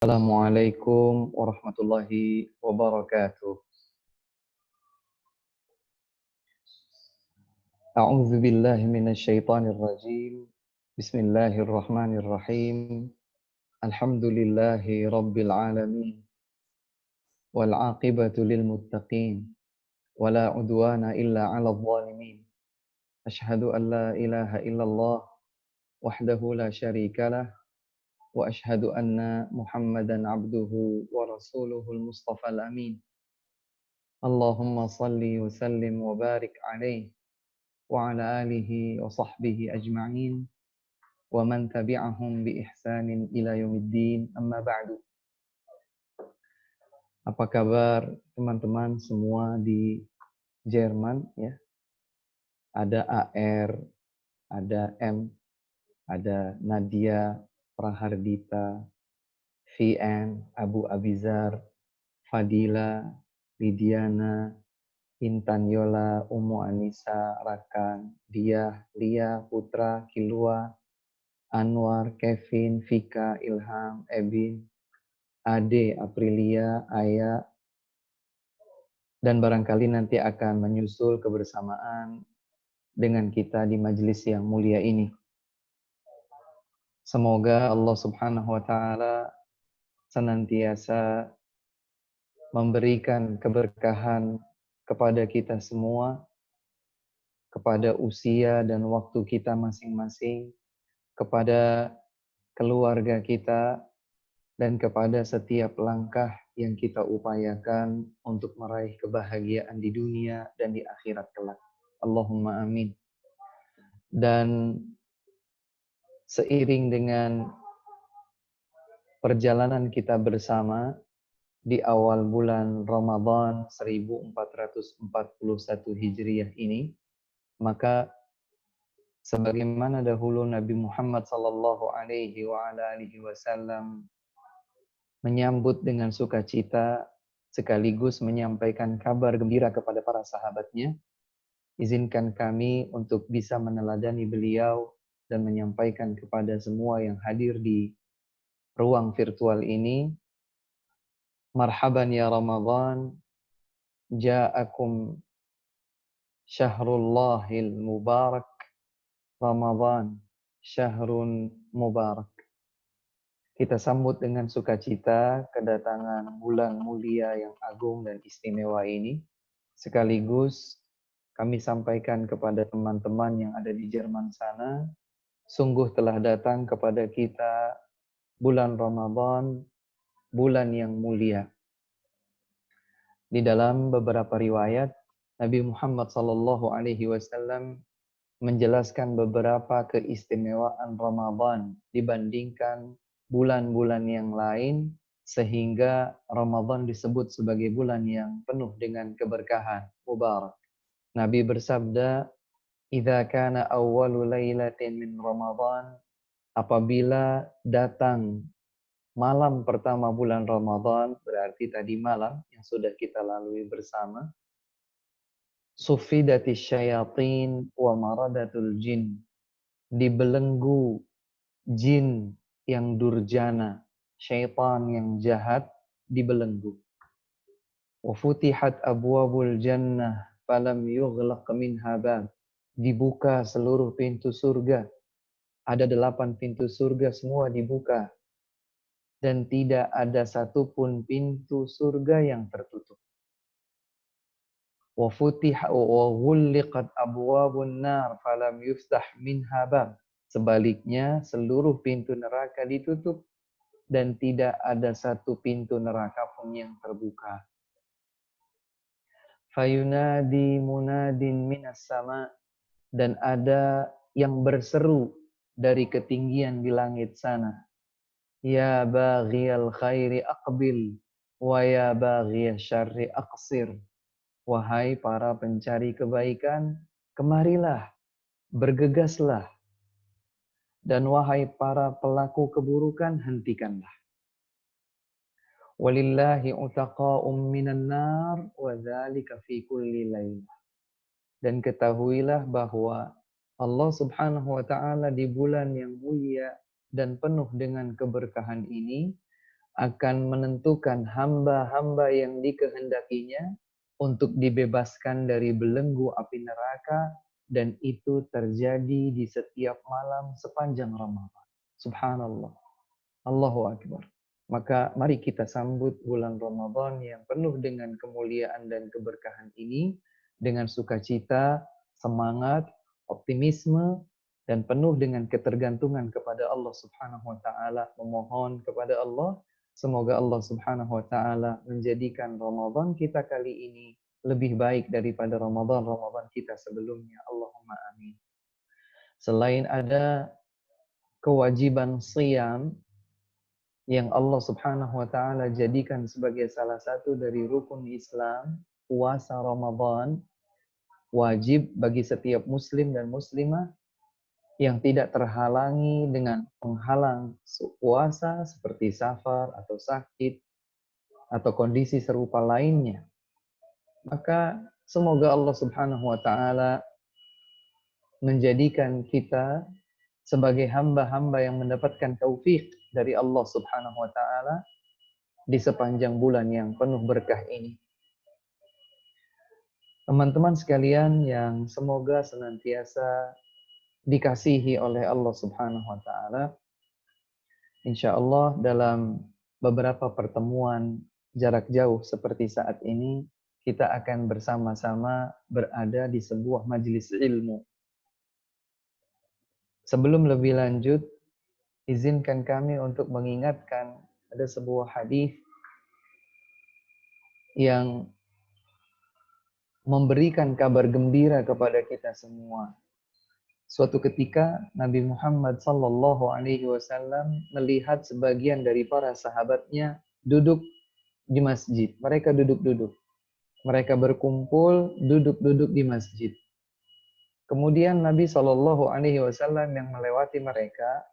Assalamualaikum warahmatullahi wabarakatuh. A'udzu billahi minasyaitonir rajim. Bismillahirrahmanirrahim. Alhamdulillahi rabbil alamin. Wal 'aqibatu lil muttaqin. Wala 'udwana illa 'alal zalimin. Asyhadu an la ilaha illallah wahdahu la syarikalah wa asyhadu anna Muhammadan 'abduhu wa rasuluhul mustafal amin. Allahumma salli wa sallim wa barik alaihi وعلى آله وصحبه أجمعين ومن تبعهم بإحسان إلى يوم الدين أما بعد. Apa kabar teman-teman semua di Jerman ya? Ada AR, ada M, ada Nadia, Prahardita, VN, Abu Abizar, Fadila, Lidiana, Intan Yola, Umu Anissa, Rakan, Diah, Lia, Putra, Kilua, Anwar, Kevin, Vika, Ilham, Ebin, Ade, Aprilia, Aya, dan barangkali nanti akan menyusul kebersamaan dengan kita di majelis yang mulia ini. Semoga Allah Subhanahu wa Ta'ala senantiasa memberikan keberkahan kepada kita semua, kepada usia dan waktu kita masing-masing, kepada keluarga kita, dan kepada setiap langkah yang kita upayakan untuk meraih kebahagiaan di dunia dan di akhirat kelak. Allahumma amin. Dan seiring dengan perjalanan kita bersama di awal bulan Ramadan 1441 Hijriah ini, maka sebagaimana dahulu Nabi Muhammad sallallahu alaihi wasallam menyambut dengan sukacita sekaligus menyampaikan kabar gembira kepada para sahabatnya, izinkan kami untuk bisa meneladani beliau dan menyampaikan kepada semua yang hadir di ruang virtual ini, marhaban ya Ramadan, ja'akum syahrullahil mubarak, Ramadan syahrun mubarak. Kita sambut dengan sukacita kedatangan bulan mulia yang agung dan istimewa ini. Sekaligus kami sampaikan kepada teman-teman yang ada di Jerman sana, sungguh telah datang kepada kita bulan Ramadan, bulan yang mulia. Di dalam beberapa riwayat, Nabi Muhammad SAW menjelaskan beberapa keistimewaan Ramadan dibandingkan bulan-bulan yang lain, sehingga Ramadan disebut sebagai bulan yang penuh dengan keberkahan, mubarak. Nabi bersabda, "Idza kana awwalu lailatin min Ramadan", apabila datang malam pertama bulan Ramadan, berarti tadi malam yang sudah kita lalui bersama, "Suffidatis syayatin wa maradatul jin", dibelenggu jin yang durjana, syaitan yang jahat dibelenggu. Wa futihat abwabul jannah falam yughlaq minha bab, dibuka seluruh pintu surga. Ada 8 pintu surga, semua dibuka. Dan tidak ada satupun pintu surga yang tertutup. Wa ghulliqat abwabun nar falam yuftah minha bab. Sebaliknya, seluruh pintu neraka ditutup dan tidak ada satu pintu neraka pun yang terbuka. Fayunadi munadin minas sama, dan ada yang berseru dari ketinggian di langit sana. Ya baghiyal khairi aqbil, wa ya baghiyal syarri aqsir. Wahai para pencari kebaikan, kemarilah, bergegaslah. Dan wahai para pelaku keburukan, hentikanlah. Walillahi utaqa'um minan nar wa dzalika fi kulli lailah. Dan ketahuilah bahwa Allah Subhanahu wa taala di bulan yang mulia dan penuh dengan keberkahan ini akan menentukan hamba-hamba yang dikehendakinya untuk dibebaskan dari belenggu api neraka, dan itu terjadi di setiap malam sepanjang Ramadan. Subhanallah. Allahu Akbar. Maka mari kita sambut bulan Ramadan yang penuh dengan kemuliaan dan keberkahan ini dengan sukacita, semangat, optimisme, dan penuh dengan ketergantungan kepada Allah Subhanahu wa taala, memohon kepada Allah semoga Allah Subhanahu wa taala menjadikan Ramadan kita kali ini lebih baik daripada Ramadan kita sebelumnya. Allahumma amin. Selain ada kewajiban shiyam yang Allah Subhanahu wa taala jadikan sebagai salah satu dari rukun Islam, puasa Ramadan wajib bagi setiap muslim dan muslimah yang tidak terhalangi dengan penghalang puasa seperti safar atau sakit atau kondisi serupa lainnya. Maka semoga Allah Subhanahu wa taala menjadikan kita sebagai hamba-hamba yang mendapatkan taufik dari Allah Subhanahu wa taala di sepanjang bulan yang penuh berkah ini. Teman-teman sekalian yang semoga senantiasa dikasihi oleh Allah Subhanahu wa taala. Insyaallah dalam beberapa pertemuan jarak jauh seperti saat ini kita akan bersama-sama berada di sebuah majelis ilmu. Sebelum lebih lanjut, izinkan kami untuk mengingatkan ada sebuah hadis yang memberikan kabar gembira kepada kita semua. Suatu ketika Nabi Muhammad sallallahu alaihi wasallam melihat sebagian dari para sahabatnya duduk di masjid. Mereka duduk-duduk. Mereka berkumpul duduk-duduk di masjid. Kemudian Nabi sallallahu alaihi wasallam yang melewati mereka,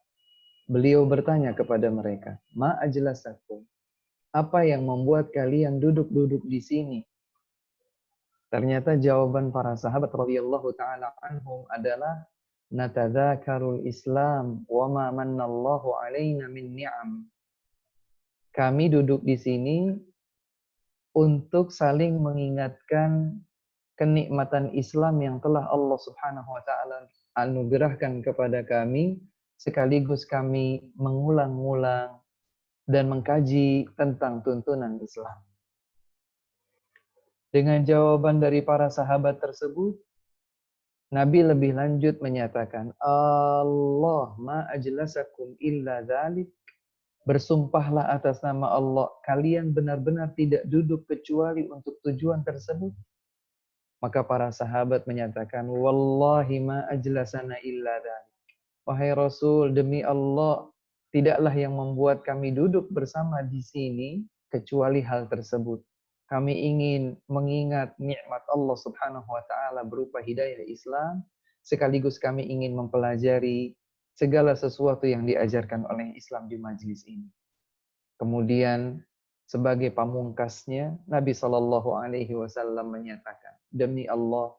beliau bertanya kepada mereka, "Ma ajlasakum?" Apa yang membuat kalian duduk-duduk di sini? Ternyata jawaban para sahabat radhiyallahu taala anhum adalah natadzakarul Islam wa ma mannallahu alaina min ni'am. Kami duduk di sini untuk saling mengingatkan kenikmatan Islam yang telah Allah Subhanahu wa taala anugerahkan kepada kami, sekaligus kami mengulang-ulang dan mengkaji tentang tuntunan Islam. Dengan jawaban dari para sahabat tersebut, Nabi lebih lanjut menyatakan, Allah ma ajlasakum illa dzalik. Bersumpahlah atas nama Allah, kalian benar-benar tidak duduk kecuali untuk tujuan tersebut. Maka para sahabat menyatakan, Wallahi ma ajlasana illa dzalik. Wahai Rasul, demi Allah, tidaklah yang membuat kami duduk bersama di sini kecuali hal tersebut. Kami ingin mengingat nikmat Allah Subhanahu wa taala berupa hidayah Islam, sekaligus kami ingin mempelajari segala sesuatu yang diajarkan oleh Islam di majelis ini. Kemudian sebagai pamungkasnya Nabi Shallallahu alaihi wasallam menyatakan, demi Allah,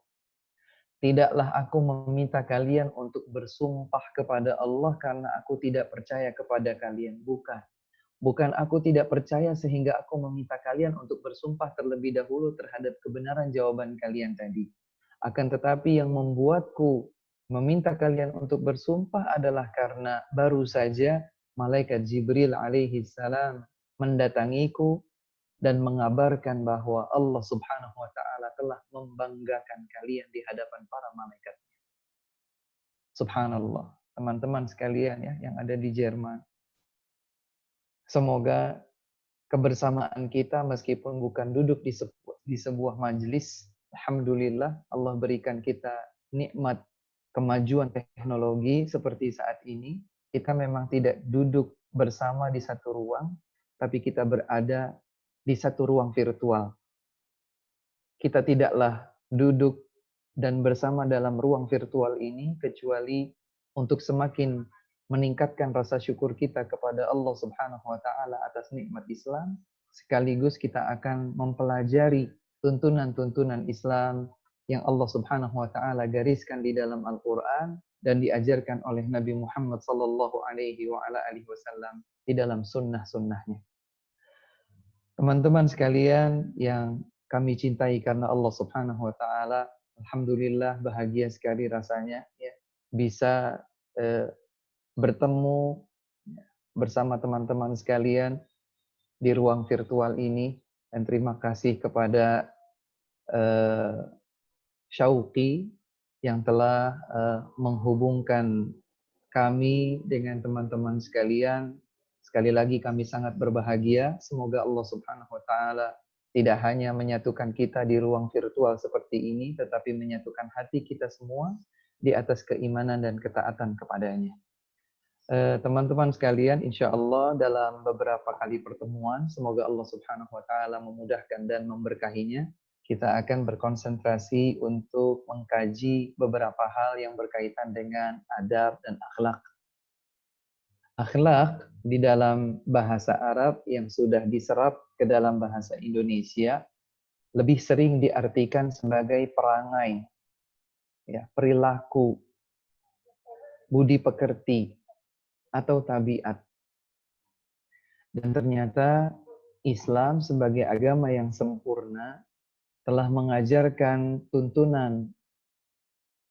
tidaklah aku meminta kalian untuk bersumpah kepada Allah karena aku tidak percaya kepada kalian. Bukan. Bukan aku tidak percaya sehingga aku meminta kalian untuk bersumpah terlebih dahulu terhadap kebenaran jawaban kalian tadi. Akan tetapi yang membuatku meminta kalian untuk bersumpah adalah karena baru saja malaikat Jibril alaihi salam mendatangiku dan mengabarkan bahwa Allah Subhanahu wa taala telah membanggakan kalian di hadapan para malaikat. Subhanallah. Teman-teman sekalian ya yang ada di Jerman. Semoga kebersamaan kita meskipun bukan duduk di sebuah majelis, alhamdulillah Allah berikan kita nikmat kemajuan teknologi seperti saat ini. Kita memang tidak duduk bersama di satu ruang, tapi kita berada di satu ruang virtual. Kita tidaklah duduk dan bersama dalam ruang virtual ini kecuali untuk semakin meningkatkan rasa syukur kita kepada Allah Subhanahu wa taala atas nikmat Islam, sekaligus kita akan mempelajari tuntunan-tuntunan Islam yang Allah Subhanahu wa taala gariskan di dalam Al-Qur'an dan diajarkan oleh Nabi Muhammad sallallahu alaihi wasallam di dalam sunnah-sunnahnya. Teman-teman sekalian yang kami cintai karena Allah Subhanahu wa taala, alhamdulillah bahagia sekali rasanya ya bisa bertemu bersama teman-teman sekalian di ruang virtual ini, dan terima kasih kepada eh, Syauqi yang telah menghubungkan kami dengan teman-teman sekalian. Sekali lagi kami sangat berbahagia. Semoga Allah Subhanahu wa taala tidak hanya menyatukan kita di ruang virtual seperti ini, tetapi menyatukan hati kita semua di atas keimanan dan ketaatan kepadanya. Teman-teman sekalian, insya Allah dalam beberapa kali pertemuan, semoga Allah Subhanahu wa taala memudahkan dan memberkahinya. Kita akan berkonsentrasi untuk mengkaji beberapa hal yang berkaitan dengan adab dan akhlak. Akhlak di dalam bahasa Arab yang sudah diserap ke dalam bahasa Indonesia lebih sering diartikan sebagai perangai, ya, perilaku, budi pekerti, atau tabiat. Dan ternyata Islam sebagai agama yang sempurna telah mengajarkan tuntunan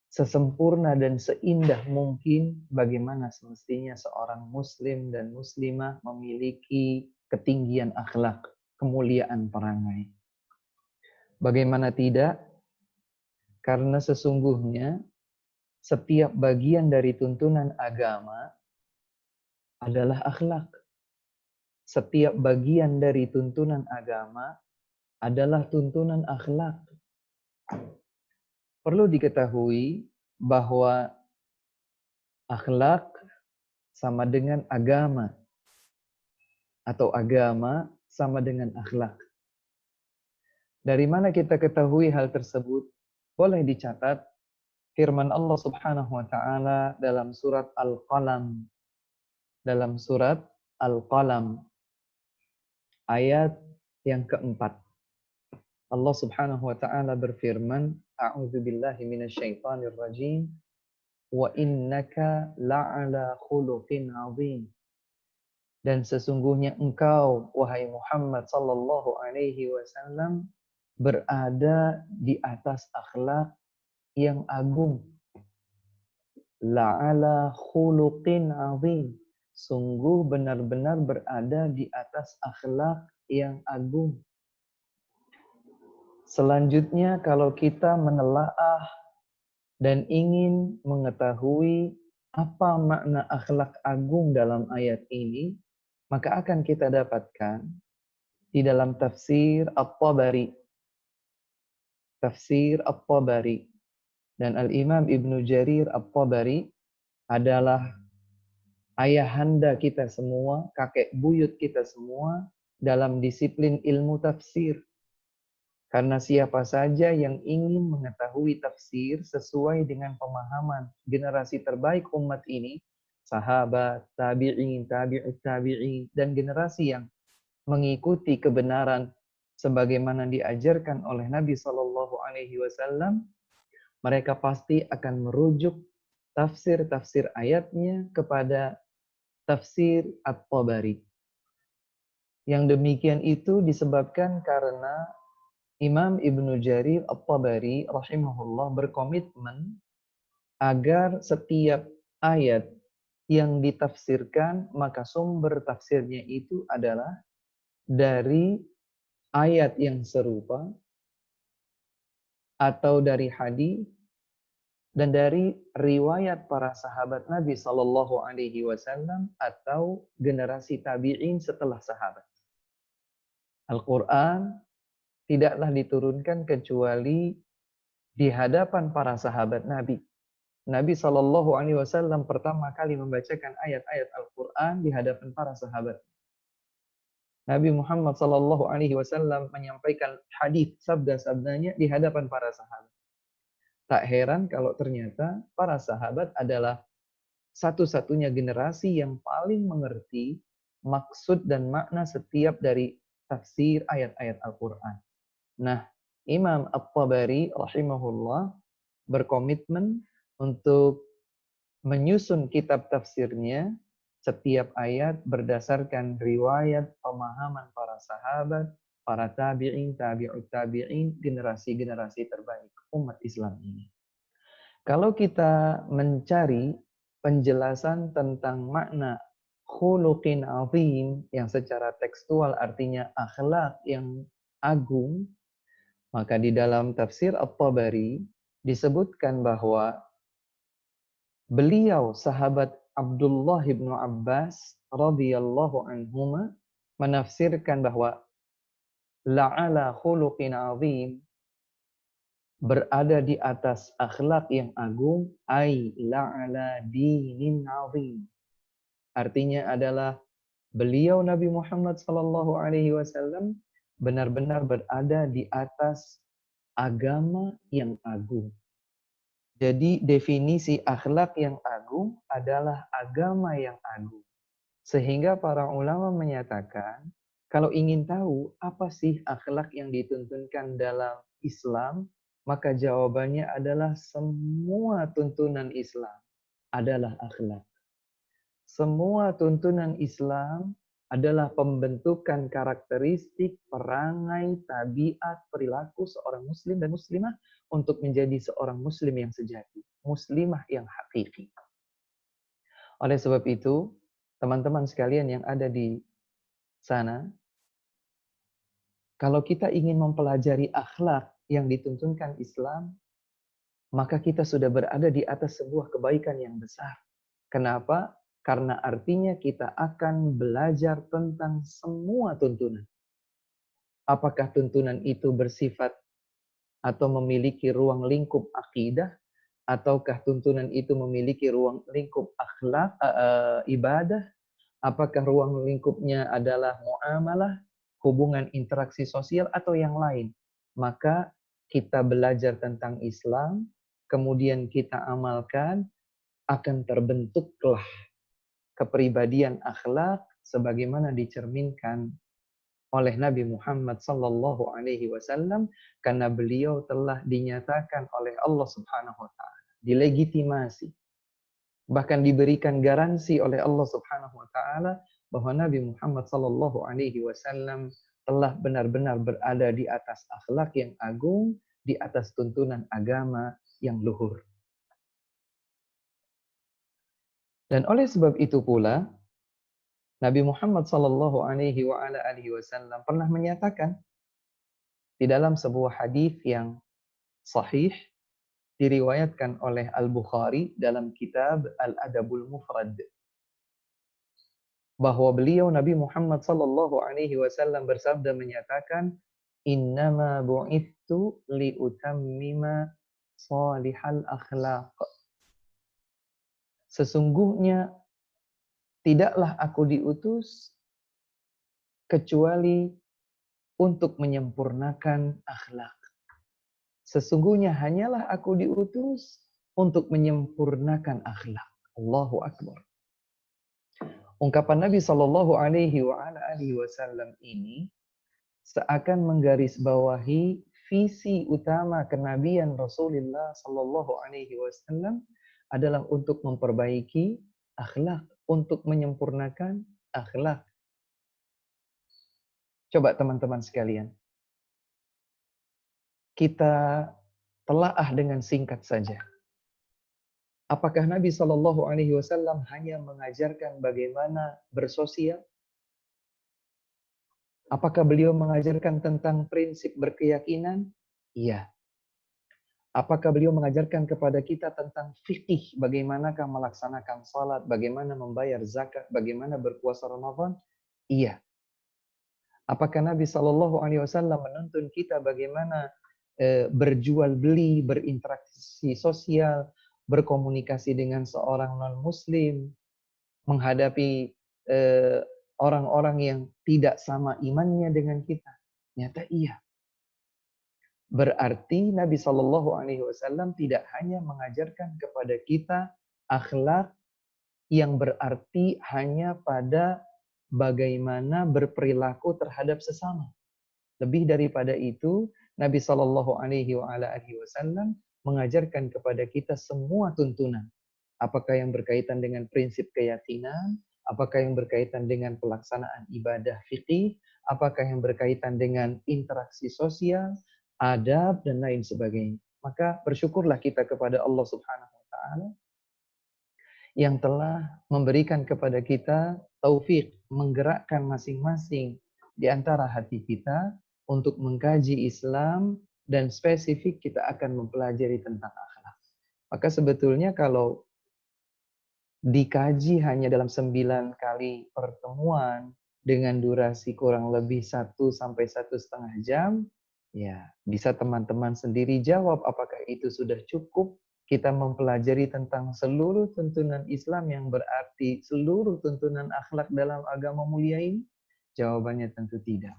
sesempurna dan seindah mungkin bagaimana semestinya seorang muslim dan muslimah memiliki ketinggian akhlak, kemuliaan perangai. Bagaimana tidak? Karena sesungguhnya setiap bagian dari tuntunan agama adalah akhlak. Setiap bagian dari tuntunan agama adalah tuntunan akhlak. Perlu diketahui bahwa akhlak sama dengan agama, atau agama sama dengan akhlak. Dari mana kita ketahui hal tersebut? Boleh dicatat firman Allah Subhanahu wa taala dalam surat Al-Qalam. Dalam surat Al-Qalam ayat yang keempat. Allah Subhanahu wa taala berfirman, A'udzu billahi minasyaitonir rajim. Wa innaka la'ala khuluqin 'azim. Dan sesungguhnya engkau wahai Muhammad sallallahu alaihi wasallam berada di atas akhlak yang agung. La'ala khuluqin 'azim. Sungguh benar-benar berada di atas akhlak yang agung. Selanjutnya kalau kita menelaah dan ingin mengetahui apa makna akhlak agung dalam ayat ini, maka akan kita dapatkan di dalam tafsir At-Tabari. Tafsir At-Tabari. Dan Al-Imam Ibnu Jarir At-Tabari adalah ayahanda kita semua, kakek buyut kita semua dalam disiplin ilmu tafsir. Karena siapa saja yang ingin mengetahui tafsir sesuai dengan pemahaman generasi terbaik umat ini, sahabat, tabi'in, tabi'ut tabi'in, dan generasi yang mengikuti kebenaran sebagaimana diajarkan oleh Nabi Shallallahu Alaihi Wasallam, mereka pasti akan merujuk tafsir-tafsir ayatnya kepada tafsir At-Tabari. Yang demikian itu disebabkan karena Imam Ibnu Jarir At-Tabari rahimahullah berkomitmen agar setiap ayat yang ditafsirkan maka sumber tafsirnya itu adalah dari ayat yang serupa atau dari hadis dan dari riwayat para sahabat Nabi Shallallahu Alaihi Wasallam atau generasi tabi'in setelah sahabat. Al-Quran tidaklah diturunkan kecuali di hadapan para sahabat Nabi. Nabi Shallallahu Alaihi Wasallam pertama kali membacakan ayat-ayat Al-Quran di hadapan para sahabat. Nabi Muhammad Shallallahu Alaihi Wasallam menyampaikan hadis sabda-sabdanya di hadapan para sahabat. Tak heran kalau ternyata para sahabat adalah satu-satunya generasi yang paling mengerti maksud dan makna setiap dari tafsir ayat-ayat Al-Quran. Nah, Imam At-Tabari rahimahullah berkomitmen untuk menyusun kitab tafsirnya setiap ayat berdasarkan riwayat pemahaman para sahabat, para tabi'in, tabi'ut tabi'in, generasi-generasi terbaik umat Islam ini. Kalau kita mencari penjelasan tentang makna khuluqin azim yang secara tekstual artinya akhlak yang agung, maka di dalam tafsir At-Tabari disebutkan bahwa beliau sahabat Abdullah bin Abbas radhiyallahu anhuma menafsirkan bahwa la'ala khuluqin azim berada di atas akhlak yang agung, ai la'ala dinin azim. Artinya adalah beliau Nabi Muhammad sallallahu alaihi wasallam benar-benar berada di atas agama yang agung. Jadi definisi akhlak yang agung adalah agama yang agung. Sehingga para ulama menyatakan, kalau ingin tahu apa sih akhlak yang dituntunkan dalam Islam, maka jawabannya adalah semua tuntunan Islam adalah akhlak. Semua tuntunan Islam adalah pembentukan karakteristik, perangai, tabiat, perilaku seorang muslim dan muslimah untuk menjadi seorang muslim yang sejati, muslimah yang hakiki. Oleh sebab itu, teman-teman sekalian yang ada di sana, kalau kita ingin mempelajari akhlak yang dituntunkan Islam, maka kita sudah berada di atas sebuah kebaikan yang besar. Kenapa? Karena artinya kita akan belajar tentang semua tuntunan. Apakah tuntunan itu bersifat atau memiliki ruang lingkup akidah, ataukah tuntunan itu memiliki ruang lingkup akhlak, ibadah, apakah ruang lingkupnya adalah muamalah, hubungan interaksi sosial, atau yang lain. Maka kita belajar tentang Islam, kemudian kita amalkan, akan terbentuklah kepribadian akhlak sebagaimana dicerminkan oleh Nabi Muhammad sallallahu alaihi wasallam karena beliau telah dinyatakan oleh Allah Subhanahu wa taala, dilegitimasi, bahkan diberikan garansi oleh Allah Subhanahu wa taala bahwa Nabi Muhammad sallallahu alaihi wasallam telah benar-benar berada di atas akhlak yang agung, di atas tuntunan agama yang luhur. Dan oleh sebab itu pula Nabi Muhammad sallallahu alaihi wasallam pernah menyatakan di dalam sebuah hadis yang sahih diriwayatkan oleh Al-Bukhari dalam kitab Al-Adabul Mufrad bahwa beliau Nabi Muhammad sallallahu alaihi wasallam bersabda menyatakan innama bu'itsu liutammima salihal akhlaq. Sesungguhnya tidaklah aku diutus kecuali untuk menyempurnakan akhlak. Sesungguhnya hanyalah aku diutus untuk menyempurnakan akhlak. Allahu Akbar. Ungkapan Nabi Shallallahu Alaihi Wasallam ini seakan menggarisbawahi visi utama kenabian Rasulullah Shallallahu Alaihi Wasallam adalah untuk memperbaiki akhlak, untuk menyempurnakan akhlak. Coba teman-teman sekalian, kita telaah dengan singkat saja. Apakah Nabi Shallallahu Alaihi Wasallam hanya mengajarkan bagaimana bersosial? Apakah beliau mengajarkan tentang prinsip berkeyakinan? Iya. Apakah beliau mengajarkan kepada kita tentang fikih, bagaimanakah melaksanakan salat, bagaimana membayar zakat, bagaimana berpuasa Ramadan? Iya. Apakah Nabi Shallallahu Alaihi Wasallam menuntun kita bagaimana berjual beli, berinteraksi sosial, berkomunikasi dengan seorang non-muslim, menghadapi orang-orang yang tidak sama imannya dengan kita? Nyata iya. Berarti Nabi Shallallahu Alaihi Wasallam tidak hanya mengajarkan kepada kita akhlak yang berarti hanya pada bagaimana berperilaku terhadap sesama. Lebih daripada itu, Nabi Shallallahu Alaihi Wasallam mengajarkan kepada kita semua tuntunan. Apakah yang berkaitan dengan prinsip keyakinan, apakah yang berkaitan dengan pelaksanaan ibadah fikih, apakah yang berkaitan dengan interaksi sosial, adab, dan lain sebagainya. Maka bersyukurlah kita kepada Allah Subhanahu wa taala yang telah memberikan kepada kita taufik menggerakkan masing-masing di antara hati kita untuk mengkaji Islam, dan spesifik kita akan mempelajari tentang akhlak. Maka sebetulnya kalau dikaji hanya dalam 9 kali pertemuan dengan durasi kurang lebih 1 sampai 1,5 jam, ya bisa teman-teman sendiri jawab apakah itu sudah cukup kita mempelajari tentang seluruh tuntunan Islam yang berarti seluruh tuntunan akhlak dalam agama mulia ini? Jawabannya tentu tidak.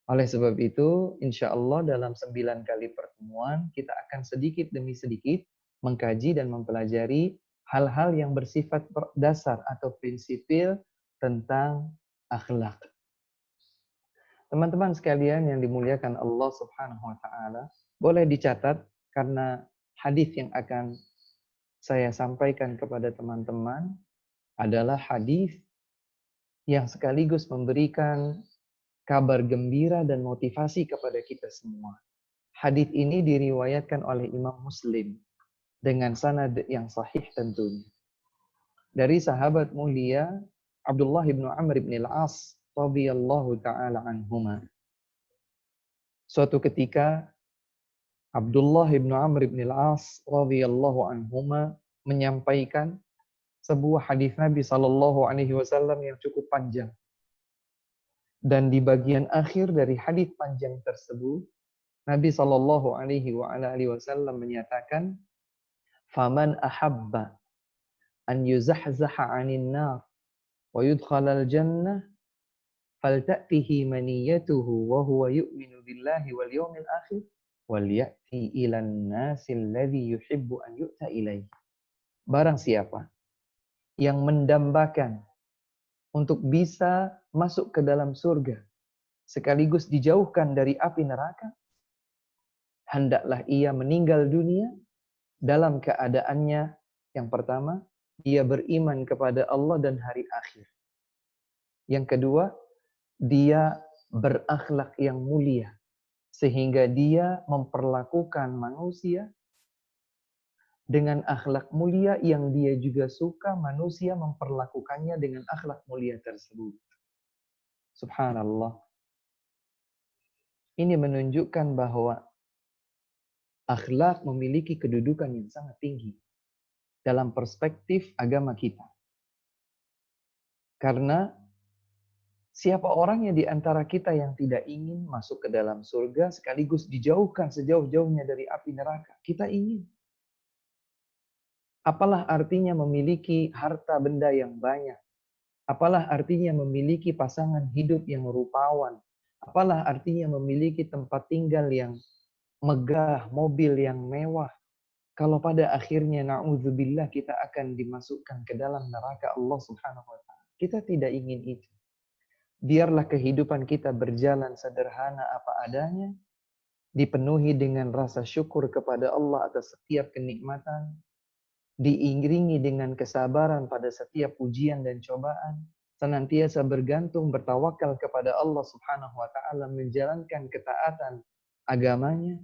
Oleh sebab itu, insya Allah dalam 9 kali pertemuan, kita akan sedikit demi sedikit mengkaji dan mempelajari hal-hal yang bersifat dasar atau prinsipil tentang akhlak. Teman-teman sekalian yang dimuliakan Allah Subhanahu wa taala, boleh dicatat karena hadis yang akan saya sampaikan kepada teman-teman adalah hadis yang sekaligus memberikan kabar gembira dan motivasi kepada kita semua. Hadis ini diriwayatkan oleh Imam Muslim dengan sanad yang sahih tentunya. Dari sahabat mulia Abdullah bin Amr bin Al-As radhiyallahu taala anhuma. Suatu ketika Abdullah bin Amr bin Al-As radhiyallahu anhuma menyampaikan sebuah hadis Nabi sallallahu alaihi wasallam yang cukup panjang. Dan di bagian akhir dari hadis panjang tersebut, Nabi sallallahu alaihi wasallam menyatakan, "Faman ahabba an yuzahzaha 'anil nar wa yudkhalal jannah falta'tihi maniyatuhu wa huwa yu'minu billahi wal yawmil akhir wal ya'ti ilan nasil ladzi yuhibbu an yu'ta ilaihi." Barang siapa yang mendambakan untuk bisa masuk ke dalam surga sekaligus dijauhkan dari api neraka, hendaklah ia meninggal dunia dalam keadaannya yang pertama, dia beriman kepada Allah dan hari akhir. Yang kedua, dia berakhlak yang mulia sehingga dia memperlakukan manusia dengan akhlak mulia yang dia juga suka manusia memperlakukannya dengan akhlak mulia tersebut. Subhanallah. Ini menunjukkan bahwa akhlak memiliki kedudukan yang sangat tinggi dalam perspektif agama kita. Karena siapa orangnya di antara kita yang tidak ingin masuk ke dalam surga sekaligus dijauhkan sejauh-jauhnya dari api neraka? Kita ingin. Apalah artinya memiliki harta benda yang banyak? Apalah artinya memiliki pasangan hidup yang rupawan? Apalah artinya memiliki tempat tinggal yang megah, mobil yang mewah? Kalau pada akhirnya na'udzubillah kita akan dimasukkan ke dalam neraka Allah Subhanahu wa taala. Kita tidak ingin itu. Biarlah kehidupan kita berjalan sederhana apa adanya, dipenuhi dengan rasa syukur kepada Allah atas setiap kenikmatan, diiringi dengan kesabaran pada setiap ujian dan cobaan, senantiasa bergantung bertawakal kepada Allah Subhanahu wa taala, menjalankan ketaatan agamanya.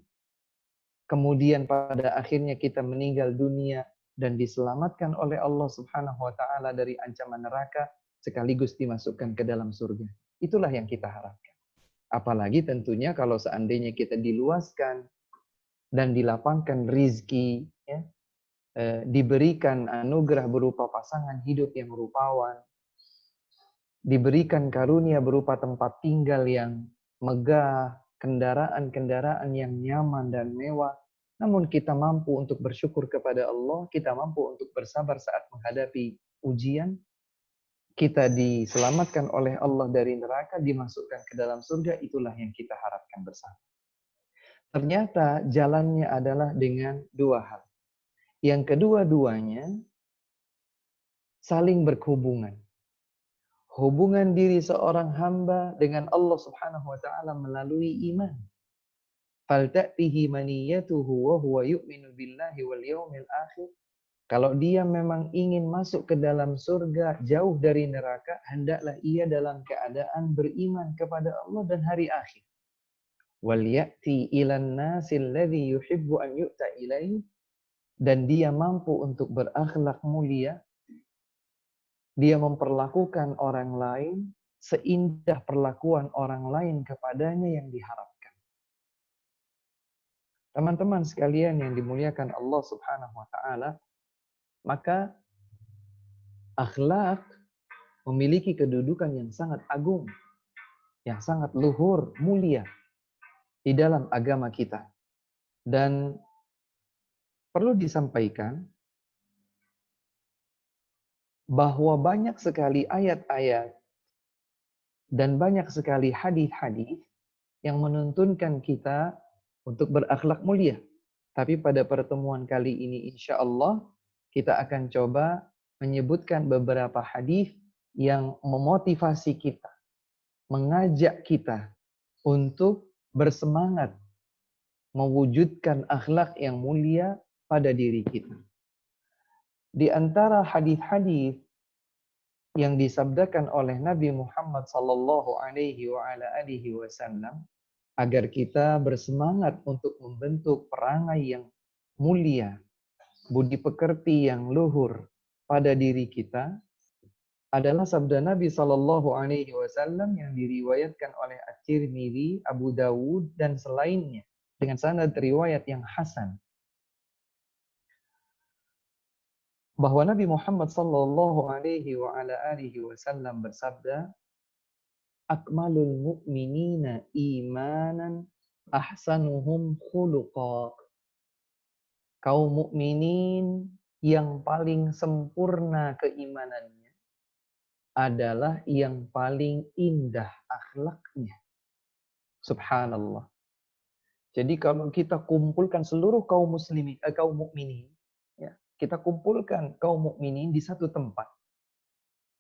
Kemudian pada akhirnya kita meninggal dunia dan diselamatkan oleh Allah Subhanahu wa taala dari ancaman neraka sekaligus dimasukkan ke dalam surga. Itulah yang kita harapkan. Apalagi tentunya kalau seandainya kita diluaskan dan dilapangkan rizki, ya, diberikan anugerah berupa pasangan hidup yang rupawan, diberikan karunia berupa tempat tinggal yang megah, kendaraan-kendaraan yang nyaman dan mewah, namun kita mampu untuk bersyukur kepada Allah, kita mampu untuk bersabar saat menghadapi ujian, kita diselamatkan oleh Allah dari neraka, dimasukkan ke dalam surga, itulah yang kita harapkan bersama. Ternyata jalannya adalah dengan dua hal. Yang kedua-duanya saling berhubungan. Hubungan diri seorang hamba dengan Allah Subhanahu wa taala melalui iman. Falta'tihi maniyatuhu wa huwa yu'minu billahi wal yawmil akhir Kalau dia memang ingin masuk ke dalam surga, jauh dari neraka, hendaklah ia dalam keadaan beriman kepada Allah dan hari akhir. Wal ya'ti ilan nasil ladzi yuhibbu an yu'ta ilaihi, dan dia mampu untuk berakhlak mulia, dia memperlakukan orang lain seindah perlakuan orang lain kepadanya yang diharapkan. Teman-teman sekalian yang dimuliakan Allah Subhanahu wa taala, maka akhlak memiliki kedudukan yang sangat agung, yang sangat luhur, mulia di dalam agama kita. Dan perlu disampaikan bahwa banyak sekali ayat-ayat dan banyak sekali hadis-hadis yang menuntunkan kita untuk berakhlak mulia. Tapi pada pertemuan kali ini insya Allah kita akan coba menyebutkan beberapa hadis yang memotivasi kita, mengajak kita untuk bersemangat mewujudkan akhlak yang mulia pada diri kita. Di antara hadis-hadis yang disabdakan oleh Nabi Muhammad sallallahu alaihi wasallam agar kita bersemangat untuk membentuk perangai yang mulia, budi pekerti yang luhur pada diri kita adalah sabda Nabi sallallahu alaihi wasallam yang diriwayatkan oleh At-Tirmidzi, Abu Dawud dan selainnya dengan sanad riwayat yang hasan. Bahwa Nabi Muhammad sallallahu alaihi wasallam bersabda, "Akmalul mu'minina imanan ahsanuhum khuluqa." Kaum mukminin yang paling sempurna keimanannya adalah yang paling indah akhlaknya. Subhanallah. Jadi kalau kita kumpulkan seluruh kaum muslimin, kaum mukminin, ya, kita kumpulkan kaum mukminin di satu tempat.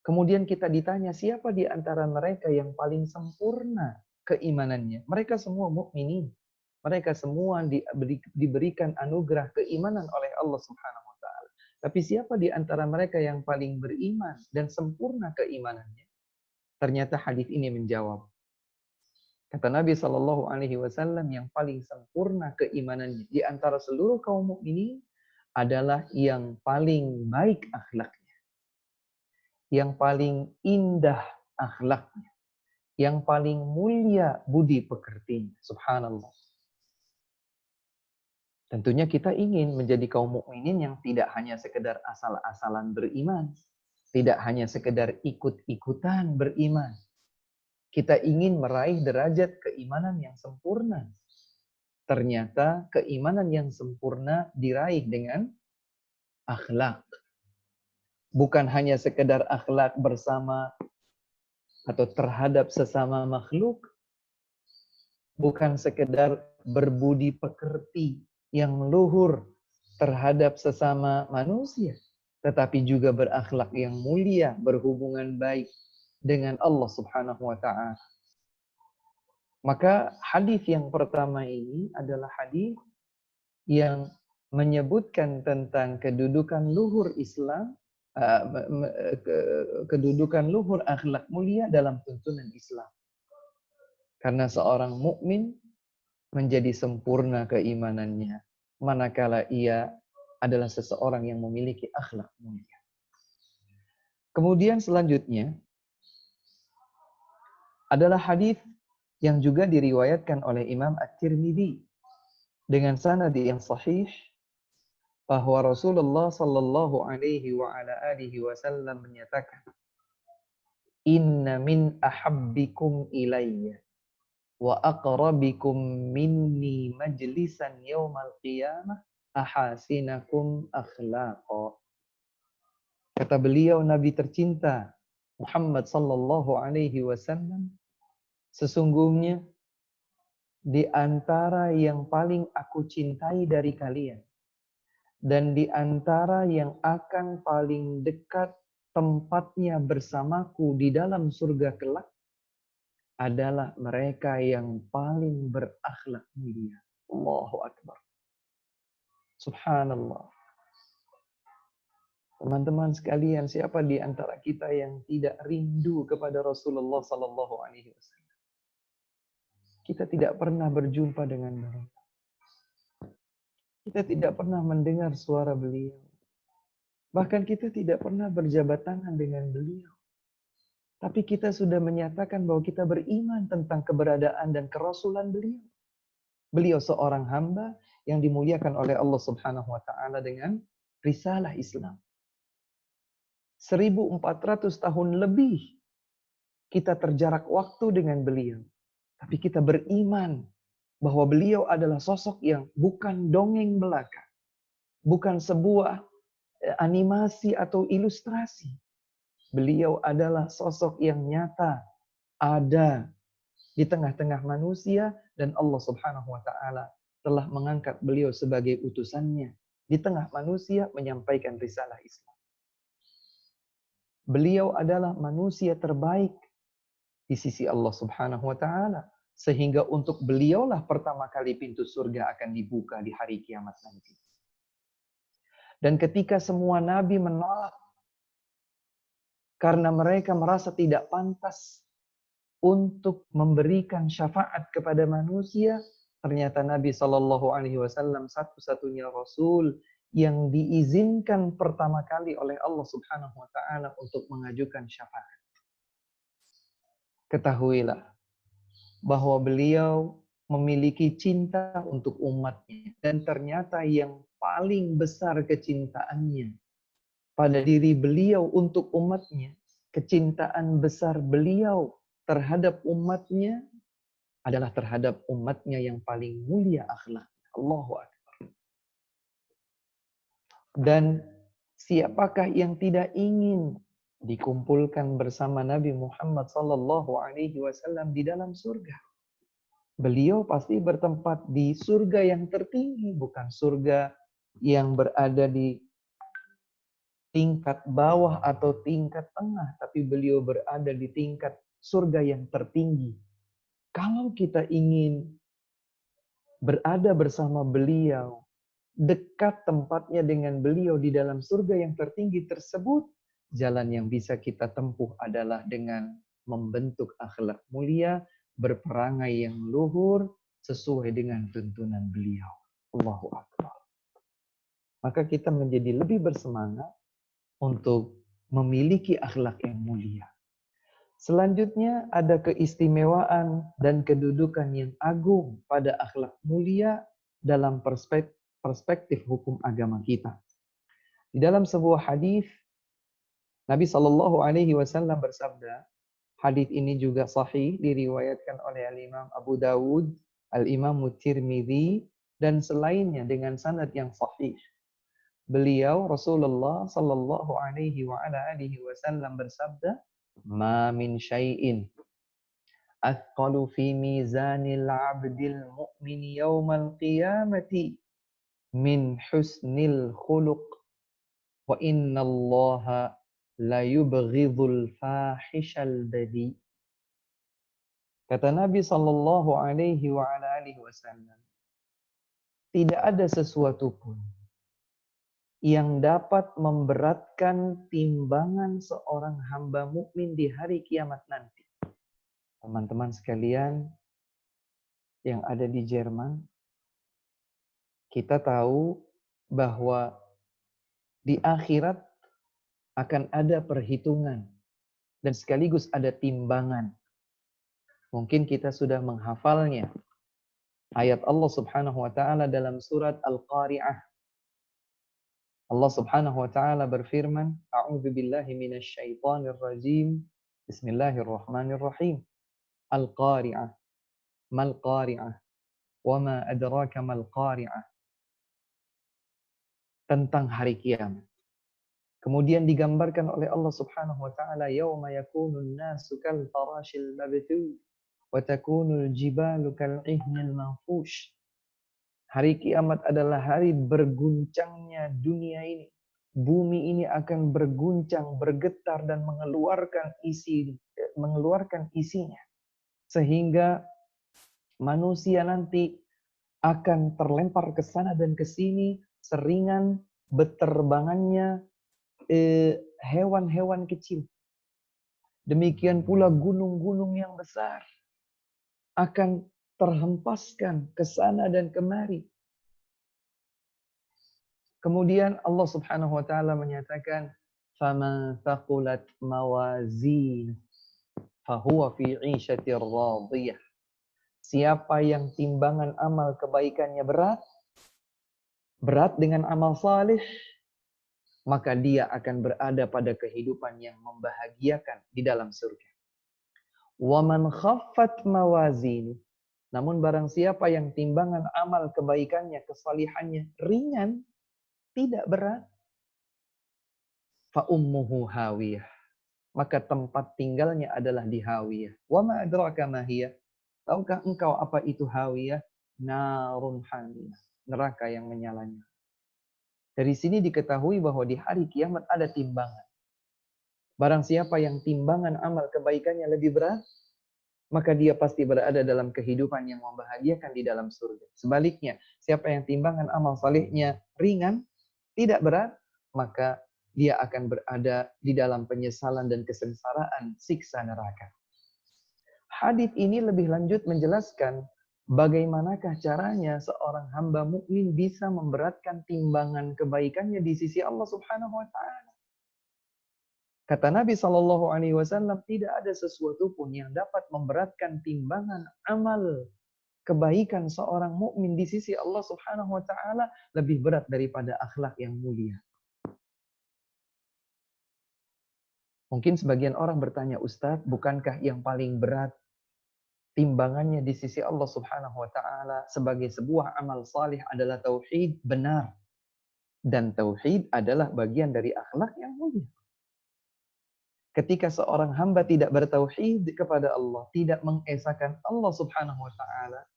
Kemudian kita ditanya siapa di antara mereka yang paling sempurna keimanannya. Mereka semua mukminin. Mereka semua diberikan anugerah keimanan oleh Allah Subhanahu wa taala. Tapi siapa di antara mereka yang paling beriman dan sempurna keimanannya? Ternyata hadis ini menjawab. Kata Nabi Shallallahu Alaihi Wasallam yang paling sempurna keimanannya di antara seluruh kaum mukminin adalah yang paling baik akhlaknya, yang paling indah akhlaknya, yang paling mulia budi pekertinya. Subhanallah. Tentunya kita ingin menjadi kaum mukminin yang tidak hanya sekedar asal-asalan beriman, tidak hanya sekedar ikut-ikutan beriman. Kita ingin meraih derajat keimanan yang sempurna. Ternyata keimanan yang sempurna diraih dengan akhlak. Bukan hanya sekedar akhlak bersama atau terhadap sesama makhluk. Bukan sekedar berbudi pekerti yang luhur terhadap sesama manusia. Tetapi juga berakhlak yang mulia, berhubungan baik dengan Allah Subhanahu wa ta'ala. Maka hadis yang pertama ini adalah hadis yang menyebutkan tentang kedudukan luhur Islam, kedudukan luhur akhlak mulia dalam tuntunan Islam. Karena seorang mukmin menjadi sempurna keimanannya manakala ia adalah seseorang yang memiliki akhlak mulia. Kemudian selanjutnya adalah hadis yang juga diriwayatkan oleh Imam At-Tirmidzi dengan sanad yang sahih bahwa Rasulullah sallallahu alaihi wasallam menyatakan, "Inna min ahabbikum ilayya wa aqrabikum minni majlisan yaumal qiyamah ahasinakum akhlaqa." Kata beliau, Nabi tercinta Muhammad sallallahu alaihi wasallam, sesungguhnya di antara yang paling aku cintai dari kalian dan di antara yang akan paling dekat tempatnya bersamaku di dalam surga kelak adalah mereka yang paling berakhlak mulia. Allahu Akbar. Subhanallah. Teman-teman sekalian, siapa di antara kita yang tidak rindu kepada Rasulullah Sallallahu Alaihi Wasallam? Kita tidak pernah berjumpa dengan beliau. Kita tidak pernah mendengar suara beliau. Bahkan kita tidak pernah berjabat tangan dengan beliau. Tapi kita sudah menyatakan bahwa kita beriman tentang keberadaan dan kerasulan beliau. Beliau seorang hamba yang dimuliakan oleh Allah Subhanahu wa taala dengan risalah Islam. 1400 tahun lebih kita terjarak waktu dengan beliau. Tapi kita beriman bahwa beliau adalah sosok yang bukan dongeng belaka. Bukan sebuah animasi atau ilustrasi. Beliau adalah sosok yang nyata, ada di tengah-tengah manusia, dan Allah Subhanahu wa taala telah mengangkat beliau sebagai utusannya di tengah manusia menyampaikan risalah Islam. Beliau adalah manusia terbaik di sisi Allah Subhanahu wa taala, sehingga untuk beliaulah pertama kali pintu surga akan dibuka di hari kiamat nanti. Dan ketika semua nabi menolak karena mereka merasa tidak pantas untuk memberikan syafaat kepada manusia, ternyata Nabi Shallallahu Alaihi Wasallam satu-satunya Rasul yang diizinkan pertama kali oleh Allah Subhanahu Wa Taala untuk mengajukan syafaat. Ketahuilah bahwa beliau memiliki cinta untuk umatnya, dan ternyata yang paling besar kecintaannya pada diri beliau untuk umatnya, kecintaan besar beliau terhadap umatnya adalah terhadap umatnya yang paling mulia akhlak. Allahu Akbar. Dan siapakah yang tidak ingin dikumpulkan bersama Nabi Muhammad sallallahu alaihi wasallam di dalam surga? Beliau pasti bertempat di surga yang tertinggi, bukan surga yang berada di tingkat bawah atau tingkat tengah, tapi beliau berada di tingkat surga yang tertinggi. Kalau kita ingin berada bersama beliau, dekat tempatnya dengan beliau di dalam surga yang tertinggi tersebut, jalan yang bisa kita tempuh adalah dengan membentuk akhlak mulia, berperangai yang luhur, sesuai dengan tuntunan beliau. Allahu Akbar. Maka kita menjadi lebih bersemangat untuk memiliki akhlak yang mulia. Selanjutnya ada keistimewaan dan kedudukan yang agung pada akhlak mulia dalam perspektif hukum agama kita. Di dalam sebuah hadis Nabi Shallallahu Alaihi Wasallam bersabda, hadis ini juga sahih diriwayatkan oleh Al-Imam Abu Dawud, Al-Imam Tirmidzi, dan selainnya dengan sanad yang sahih. Beliau Rasulullah Shallallahu Alaihi Wasallam bersabda, "Ma min syai'in athqalu fi mizanil 'abdil mu'min yaumal qiyamati min husnil khuluq wa innallaha la yubghidul fahishal badi." Kata Nabi Shallallahu Alaihi Wasallam, tidak ada sesuatu pun yang dapat memberatkan timbangan seorang hamba mukmin di hari kiamat nanti. Teman-teman sekalian yang ada di Jerman, kita tahu bahwa di akhirat akan ada perhitungan dan sekaligus ada timbangan. Mungkin kita sudah menghafalnya. Ayat Allah Subhanahu wa taala dalam surat Al-Qari'ah. Allah Subhanahu wa taala berfirman, "A'udzu billahi minasy syaithanir rajim. Bismillahirrahmanirrahim. Al-Qari'ah. Mal Qari'ah? Wa ma adraka mal Qari'ah?" Tentang hari kiamat. Kemudian digambarkan oleh Allah Subhanahu wa taala, "Yauma yakunun nasu kal farashil mabthuth wa takunul jibalu kal ihnil manfush." Hari kiamat adalah hari berguncangnya dunia ini. Bumi ini akan berguncang, bergetar dan mengeluarkan isinya. Sehingga manusia nanti akan terlempar ke sana dan ke sini, seringan berterbangannya hewan-hewan kecil. Demikian pula gunung-gunung yang besar akan terhempaskan ke sana dan kemari. Kemudian Allah Subhanahu wa taala menyatakan, "Faman thaqulat mawazin fahuwa fi 'ishatir radiyah." Siapa yang timbangan amal kebaikannya berat dengan amal saleh, maka dia akan berada pada kehidupan yang membahagiakan di dalam surga. Wa man khaffat mawazin, namun barang siapa yang timbangan amal kebaikannya, kesalihannya ringan, tidak berat, fa ummuhu hawiyah, maka tempat tinggalnya adalah di hawiyah. Wa ma adraka ma hiya? Tahukah engkau apa itu hawiyah? Narun hamiyah, neraka yang menyala-nyala. Dari sini diketahui bahwa di hari kiamat ada timbangan. Barang siapa yang timbangan amal kebaikannya lebih berat, maka dia pasti berada dalam kehidupan yang membahagiakan di dalam surga. Sebaliknya, siapa yang timbangan amal salehnya ringan, tidak berat, maka dia akan berada di dalam penyesalan dan kesengsaraan siksa neraka. Hadis ini lebih lanjut menjelaskan bagaimanakah caranya seorang hamba mukmin bisa memberatkan timbangan kebaikannya di sisi Allah Subhanahu wa taala. Kata Nabi Shallallahu alaihi wasallam, tidak ada sesuatu pun yang dapat memberatkan timbangan amal kebaikan seorang mukmin di sisi Allah Subhanahu wa taala lebih berat daripada akhlak yang mulia. Mungkin sebagian orang bertanya, "Ustaz, bukankah yang paling berat timbangannya di sisi Allah Subhanahu wa taala sebagai sebuah amal salih adalah tauhid?" Benar. Dan tauhid adalah bagian dari akhlak yang mulia. Ketika seorang hamba tidak bertauhid kepada Allah, tidak mengesahkan Allah Subhanahu wa taala,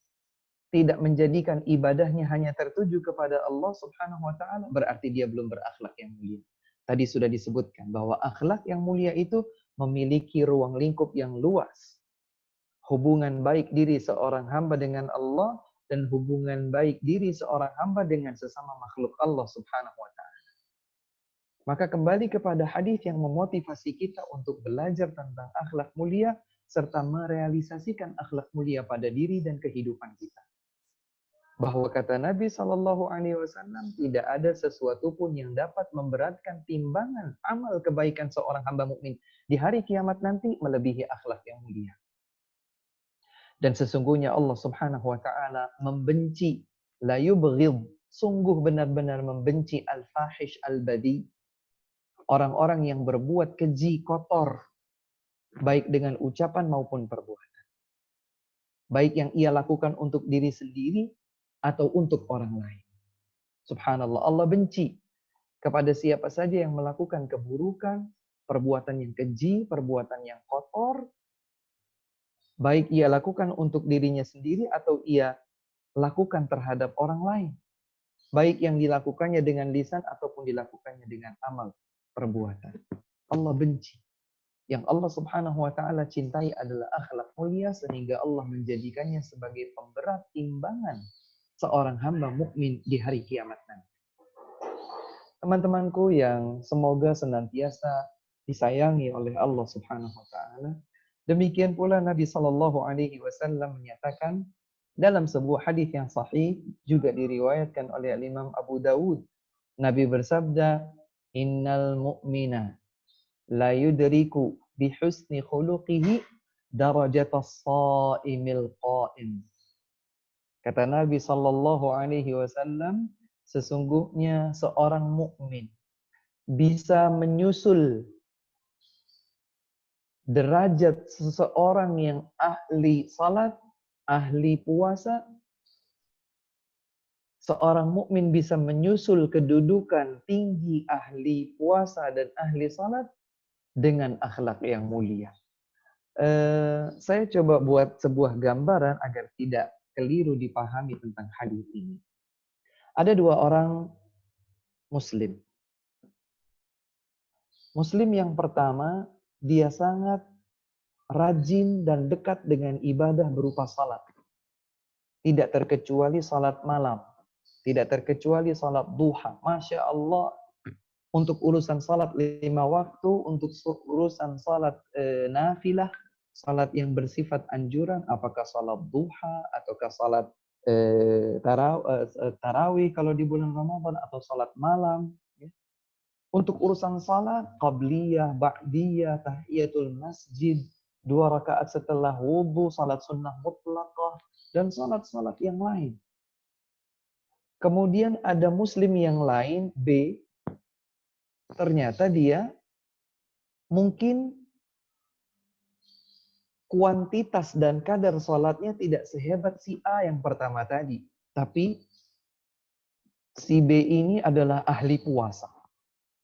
tidak menjadikan ibadahnya hanya tertuju kepada Allah Subhanahu wa taala, berarti dia belum berakhlak yang mulia. Tadi sudah disebutkan bahwa akhlak yang mulia itu memiliki ruang lingkup yang luas. Hubungan baik diri seorang hamba dengan Allah dan hubungan baik diri seorang hamba dengan sesama makhluk Allah Subhanahu wa taala. Maka kembali kepada hadis yang memotivasi kita untuk belajar tentang akhlak mulia serta merealisasikan akhlak mulia pada diri dan kehidupan kita. Bahwa kata Nabi Shallallahu alaihi wasallam, tidak ada sesuatu pun yang dapat memberatkan timbangan amal kebaikan seorang hamba mukmin di hari kiamat nanti melebihi akhlak yang mulia. Dan sesungguhnya Allah Subhanahu wa taala membenci, la yubghid, sungguh benar-benar membenci al-fahish al-badi, orang-orang yang berbuat keji, kotor, baik dengan ucapan maupun perbuatan. Baik yang ia lakukan untuk diri sendiri atau untuk orang lain. Subhanallah, Allah benci kepada siapa saja yang melakukan keburukan, perbuatan yang keji, perbuatan yang kotor, baik ia lakukan untuk dirinya sendiri atau ia lakukan terhadap orang lain. Baik yang dilakukannya dengan lisan ataupun dilakukannya dengan amal perbuatan. Allah benci. Yang Allah Subhanahu wa taala cintai adalah akhlak mulia sehingga Allah menjadikannya sebagai pemberat timbangan seorang hamba mukmin di hari kiamat nanti. Teman-temanku yang semoga senantiasa disayangi oleh Allah Subhanahu wa taala. Demikian pula Nabi sallallahu alaihi wasallam menyatakan dalam sebuah hadis yang sahih juga diriwayatkan oleh Imam Abu Dawud. Nabi bersabda, "Innal mu'mina la yudriku bihusni khuluqihi darajatas shaimil qa'im." Kata Nabi sallallahu alaihi wasallam, sesungguhnya seorang mukmin bisa menyusul derajat seseorang yang ahli salat, ahli puasa. Seorang mukmin bisa menyusul kedudukan tinggi ahli puasa dan ahli salat dengan akhlak yang mulia. Saya coba buat sebuah gambaran agar tidak keliru dipahami tentang hadis ini. Ada dua orang muslim. Muslim yang pertama, dia sangat rajin dan dekat dengan ibadah berupa salat. Tidak terkecuali salat malam. Tidak terkecuali salat duha. Masya Allah, Untuk urusan salat 5 waktu, untuk urusan salat nafilah, salat yang bersifat anjuran, apakah salat duha, ataukah salat tarawih kalau di bulan Ramadan, atau salat malam. Ya. Untuk urusan salat, qabliyah, ba'diyah, tahiyatul masjid, 2 rakaat setelah wudhu, salat sunnah mutlaqah, dan salat-salat yang lain. Kemudian ada muslim yang lain, B, ternyata dia mungkin kuantitas dan kadar sholatnya tidak sehebat si A yang pertama tadi. Tapi si B ini adalah ahli puasa.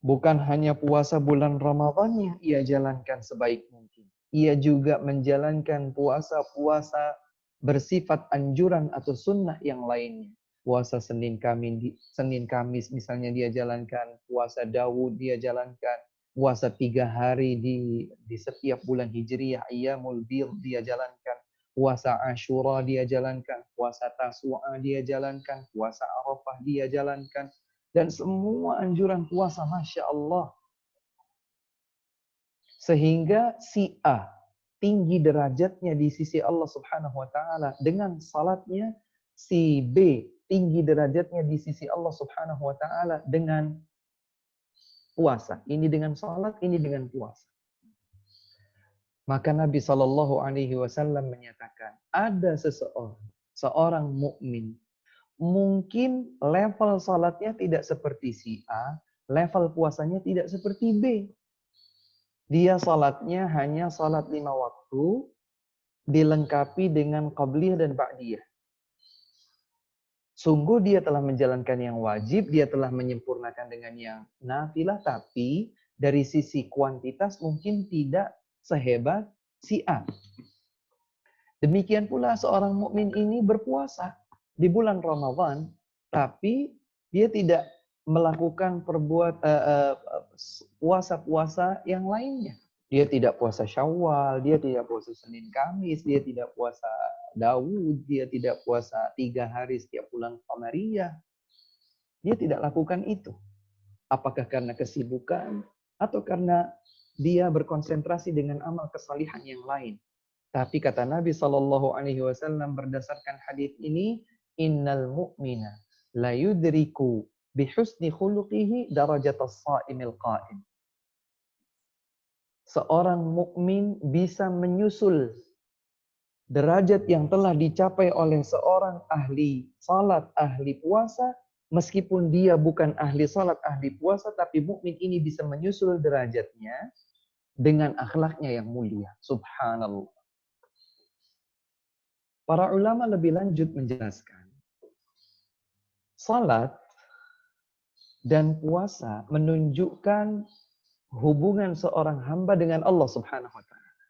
Bukan hanya puasa bulan Ramadannya ia jalankan sebaik mungkin. Ia juga menjalankan puasa-puasa bersifat anjuran atau sunnah yang lainnya. Puasa Senin Kamis misalnya dia jalankan, puasa Daud dia jalankan, puasa 3 hari di setiap bulan Hijriyah, Ayyamul Bir dia jalankan, puasa Ashura dia jalankan, puasa Tasu'a dia jalankan, puasa Arafah dia jalankan, dan semua anjuran puasa, Masya Allah. Sehingga si A tinggi derajatnya di sisi Allah Subhanahu wa taala dengan salatnya, si B tinggi derajatnya di sisi Allah Subhanahu wa taala dengan puasa. Ini dengan salat, ini dengan puasa. Maka Nabi Shallallahu alaihi wasallam menyatakan, ada seorang mukmin, mungkin level salatnya tidak seperti si A, level puasanya tidak seperti B. Dia salatnya hanya salat 5 waktu, dilengkapi dengan qabliyah dan ba'diyah. Sungguh dia telah menjalankan yang wajib, dia telah menyempurnakan dengan yang nafilah, tapi dari sisi kuantitas mungkin tidak sehebat si A. Demikian pula seorang mukmin ini berpuasa di bulan Ramadan, tapi dia tidak melakukan puasa-puasa yang lainnya. Dia tidak puasa Syawal, dia tidak puasa Senin Kamis, dia tidak puasa Daud, dia tidak puasa 3 hari setiap bulan Qamariyah. Dia tidak lakukan itu. Apakah karena kesibukan atau karena dia berkonsentrasi dengan amal kesalihan yang lain. Tapi kata Nabi Shallallahu alaihi wasallam berdasarkan hadis ini, innal mu'mina la yudriku bihusni khuluqihi darajatas sha'imil qa'im. Seorang mukmin bisa menyusul derajat yang telah dicapai oleh seorang ahli salat, ahli puasa, meskipun dia bukan ahli salat, ahli puasa, tapi mukmin ini bisa menyusul derajatnya dengan akhlaknya yang mulia. Subhanallah. Para ulama lebih lanjut menjelaskan, salat dan puasa menunjukkan hubungan seorang hamba dengan Allah Subhanahu wa taala.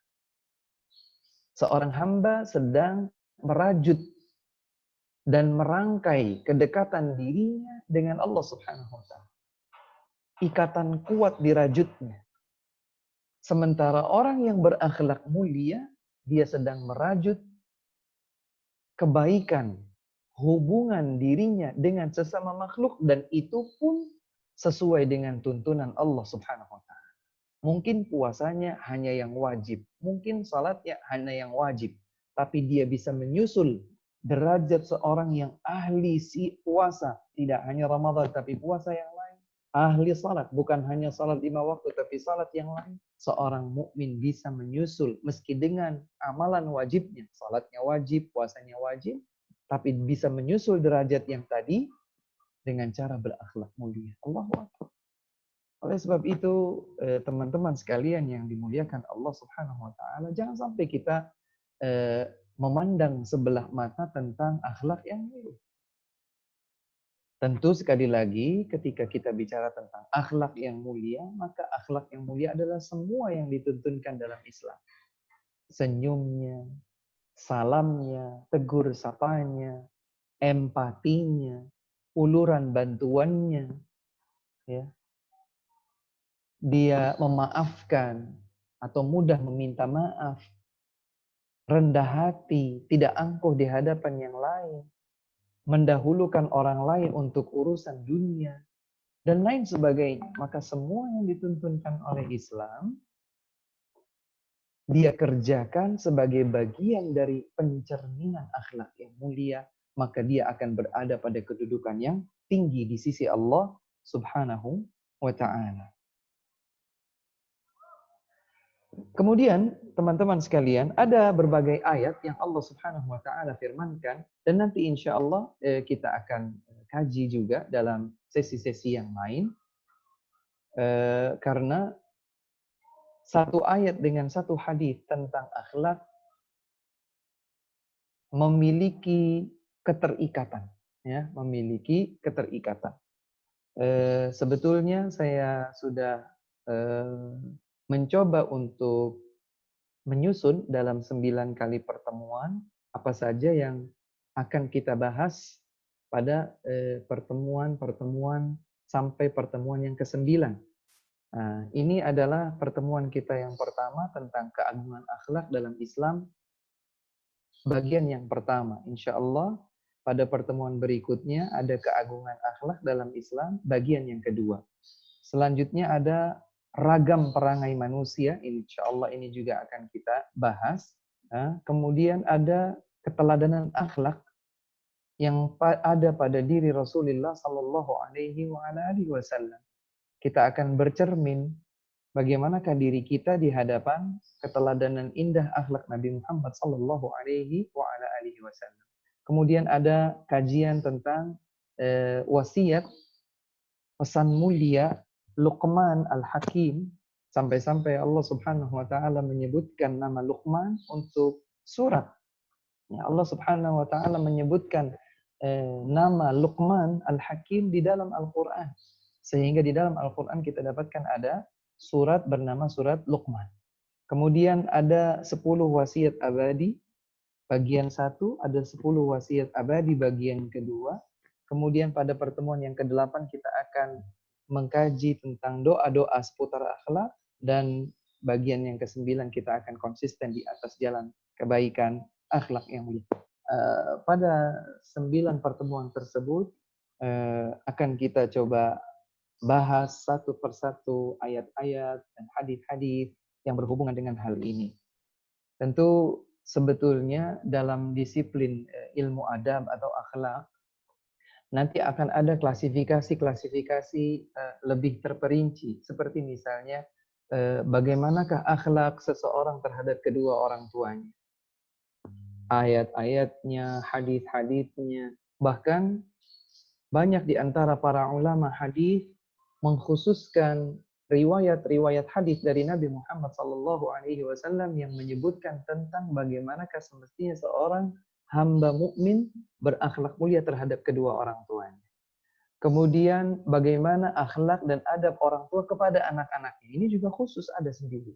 Seorang hamba sedang merajut dan merangkai kedekatan dirinya dengan Allah Subhanahu wa taala. Ikatan kuat dirajutnya. Sementara orang yang berakhlak mulia, dia sedang merajut kebaikan hubungan dirinya dengan sesama makhluk, dan itu pun sesuai dengan tuntunan Allah Subhanahu wa taala. Mungkin puasanya hanya yang wajib, mungkin salatnya hanya yang wajib, tapi dia bisa menyusul derajat seorang yang ahli si puasa, tidak hanya Ramadan tapi puasa yang lain. Ahli salat, bukan hanya salat 5 waktu tapi salat yang lain. Seorang mukmin bisa menyusul meski dengan amalan wajibnya, salatnya wajib, puasanya wajib, tapi bisa menyusul derajat yang tadi dengan cara berakhlak mulia. Allahu Akbar. Oleh sebab itu, teman-teman sekalian yang dimuliakan Allah Subhanahu wa taala, jangan sampai kita memandang sebelah mata tentang akhlak yang mulia. Tentu sekali lagi ketika kita bicara tentang akhlak yang mulia, maka akhlak yang mulia adalah semua yang dituntunkan dalam Islam. Senyumnya, salamnya, tegur sapanya, empatinya, uluran bantuannya, ya. Dia memaafkan atau mudah meminta maaf, rendah hati, tidak angkuh di hadapan yang lain, mendahulukan orang lain untuk urusan dunia, dan lain sebagainya. Maka semua yang dituntunkan oleh Islam dia kerjakan sebagai bagian dari pencerminan akhlak yang mulia, maka dia akan berada pada kedudukan yang tinggi di sisi Allah Subhanahu wa taala. Kemudian, teman-teman sekalian, ada berbagai ayat yang Allah Subhanahu wa taala firmankan dan nanti insya Allah kita akan kaji juga dalam sesi-sesi yang lain. Karena satu ayat dengan satu hadis tentang akhlak memiliki keterikatan, ya, memiliki keterikatan. Sebetulnya saya sudah mencoba untuk menyusun dalam 9 kali pertemuan apa saja yang akan kita bahas pada pertemuan-pertemuan sampai pertemuan yang ke-9. Nah, ini adalah pertemuan kita yang pertama tentang keagungan akhlak dalam Islam, bagian yang pertama. Insya Allah pada pertemuan berikutnya ada keagungan akhlak dalam Islam, bagian yang kedua. Selanjutnya ada ragam perangai manusia, insya Allah ini juga akan kita bahas. Kemudian ada keteladanan akhlak yang ada pada diri Rasulullah Sallallahu Alaihi Wasallam. Kita akan bercermin bagaimanakah diri kita di hadapan keteladanan indah akhlak Nabi Muhammad Sallallahu Alaihi Wasallam. Kemudian ada kajian tentang wasiat pesan mulia Luqman Al-Hakim, sampai-sampai Allah Subhanahu wa taala menyebutkan nama Luqman untuk surat. Ya, Allah Subhanahu wa taala menyebutkan nama Luqman Al-Hakim di dalam Al-Qur'an. Sehingga di dalam Al-Qur'an kita dapatkan ada surat bernama surat Luqman. Kemudian ada 10 wasiat abadi bagian 1, ada 10 wasiat abadi bagian kedua. Kemudian pada pertemuan yang ke-8 kita akan mengkaji tentang doa-doa seputar akhlak, dan bagian yang ke-9 kita akan konsisten di atas jalan kebaikan akhlak yang mulia. Pada 9 pertemuan tersebut akan kita coba bahas satu persatu ayat-ayat dan hadis-hadis yang berhubungan dengan hal ini. Tentu sebetulnya dalam disiplin ilmu adab atau akhlak nanti akan ada klasifikasi-klasifikasi lebih terperinci, seperti misalnya bagaimanakah akhlak seseorang terhadap kedua orang tuanya, ayat-ayatnya, hadis-hadisnya. Bahkan banyak di antara para ulama hadis mengkhususkan riwayat-riwayat hadis dari Nabi Muhammad SAW yang menyebutkan tentang bagaimanakah semestinya seorang hamba mukmin berakhlak mulia terhadap kedua orang tuanya. Kemudian bagaimana akhlak dan adab orang tua kepada anak-anaknya. Ini juga khusus ada sendiri.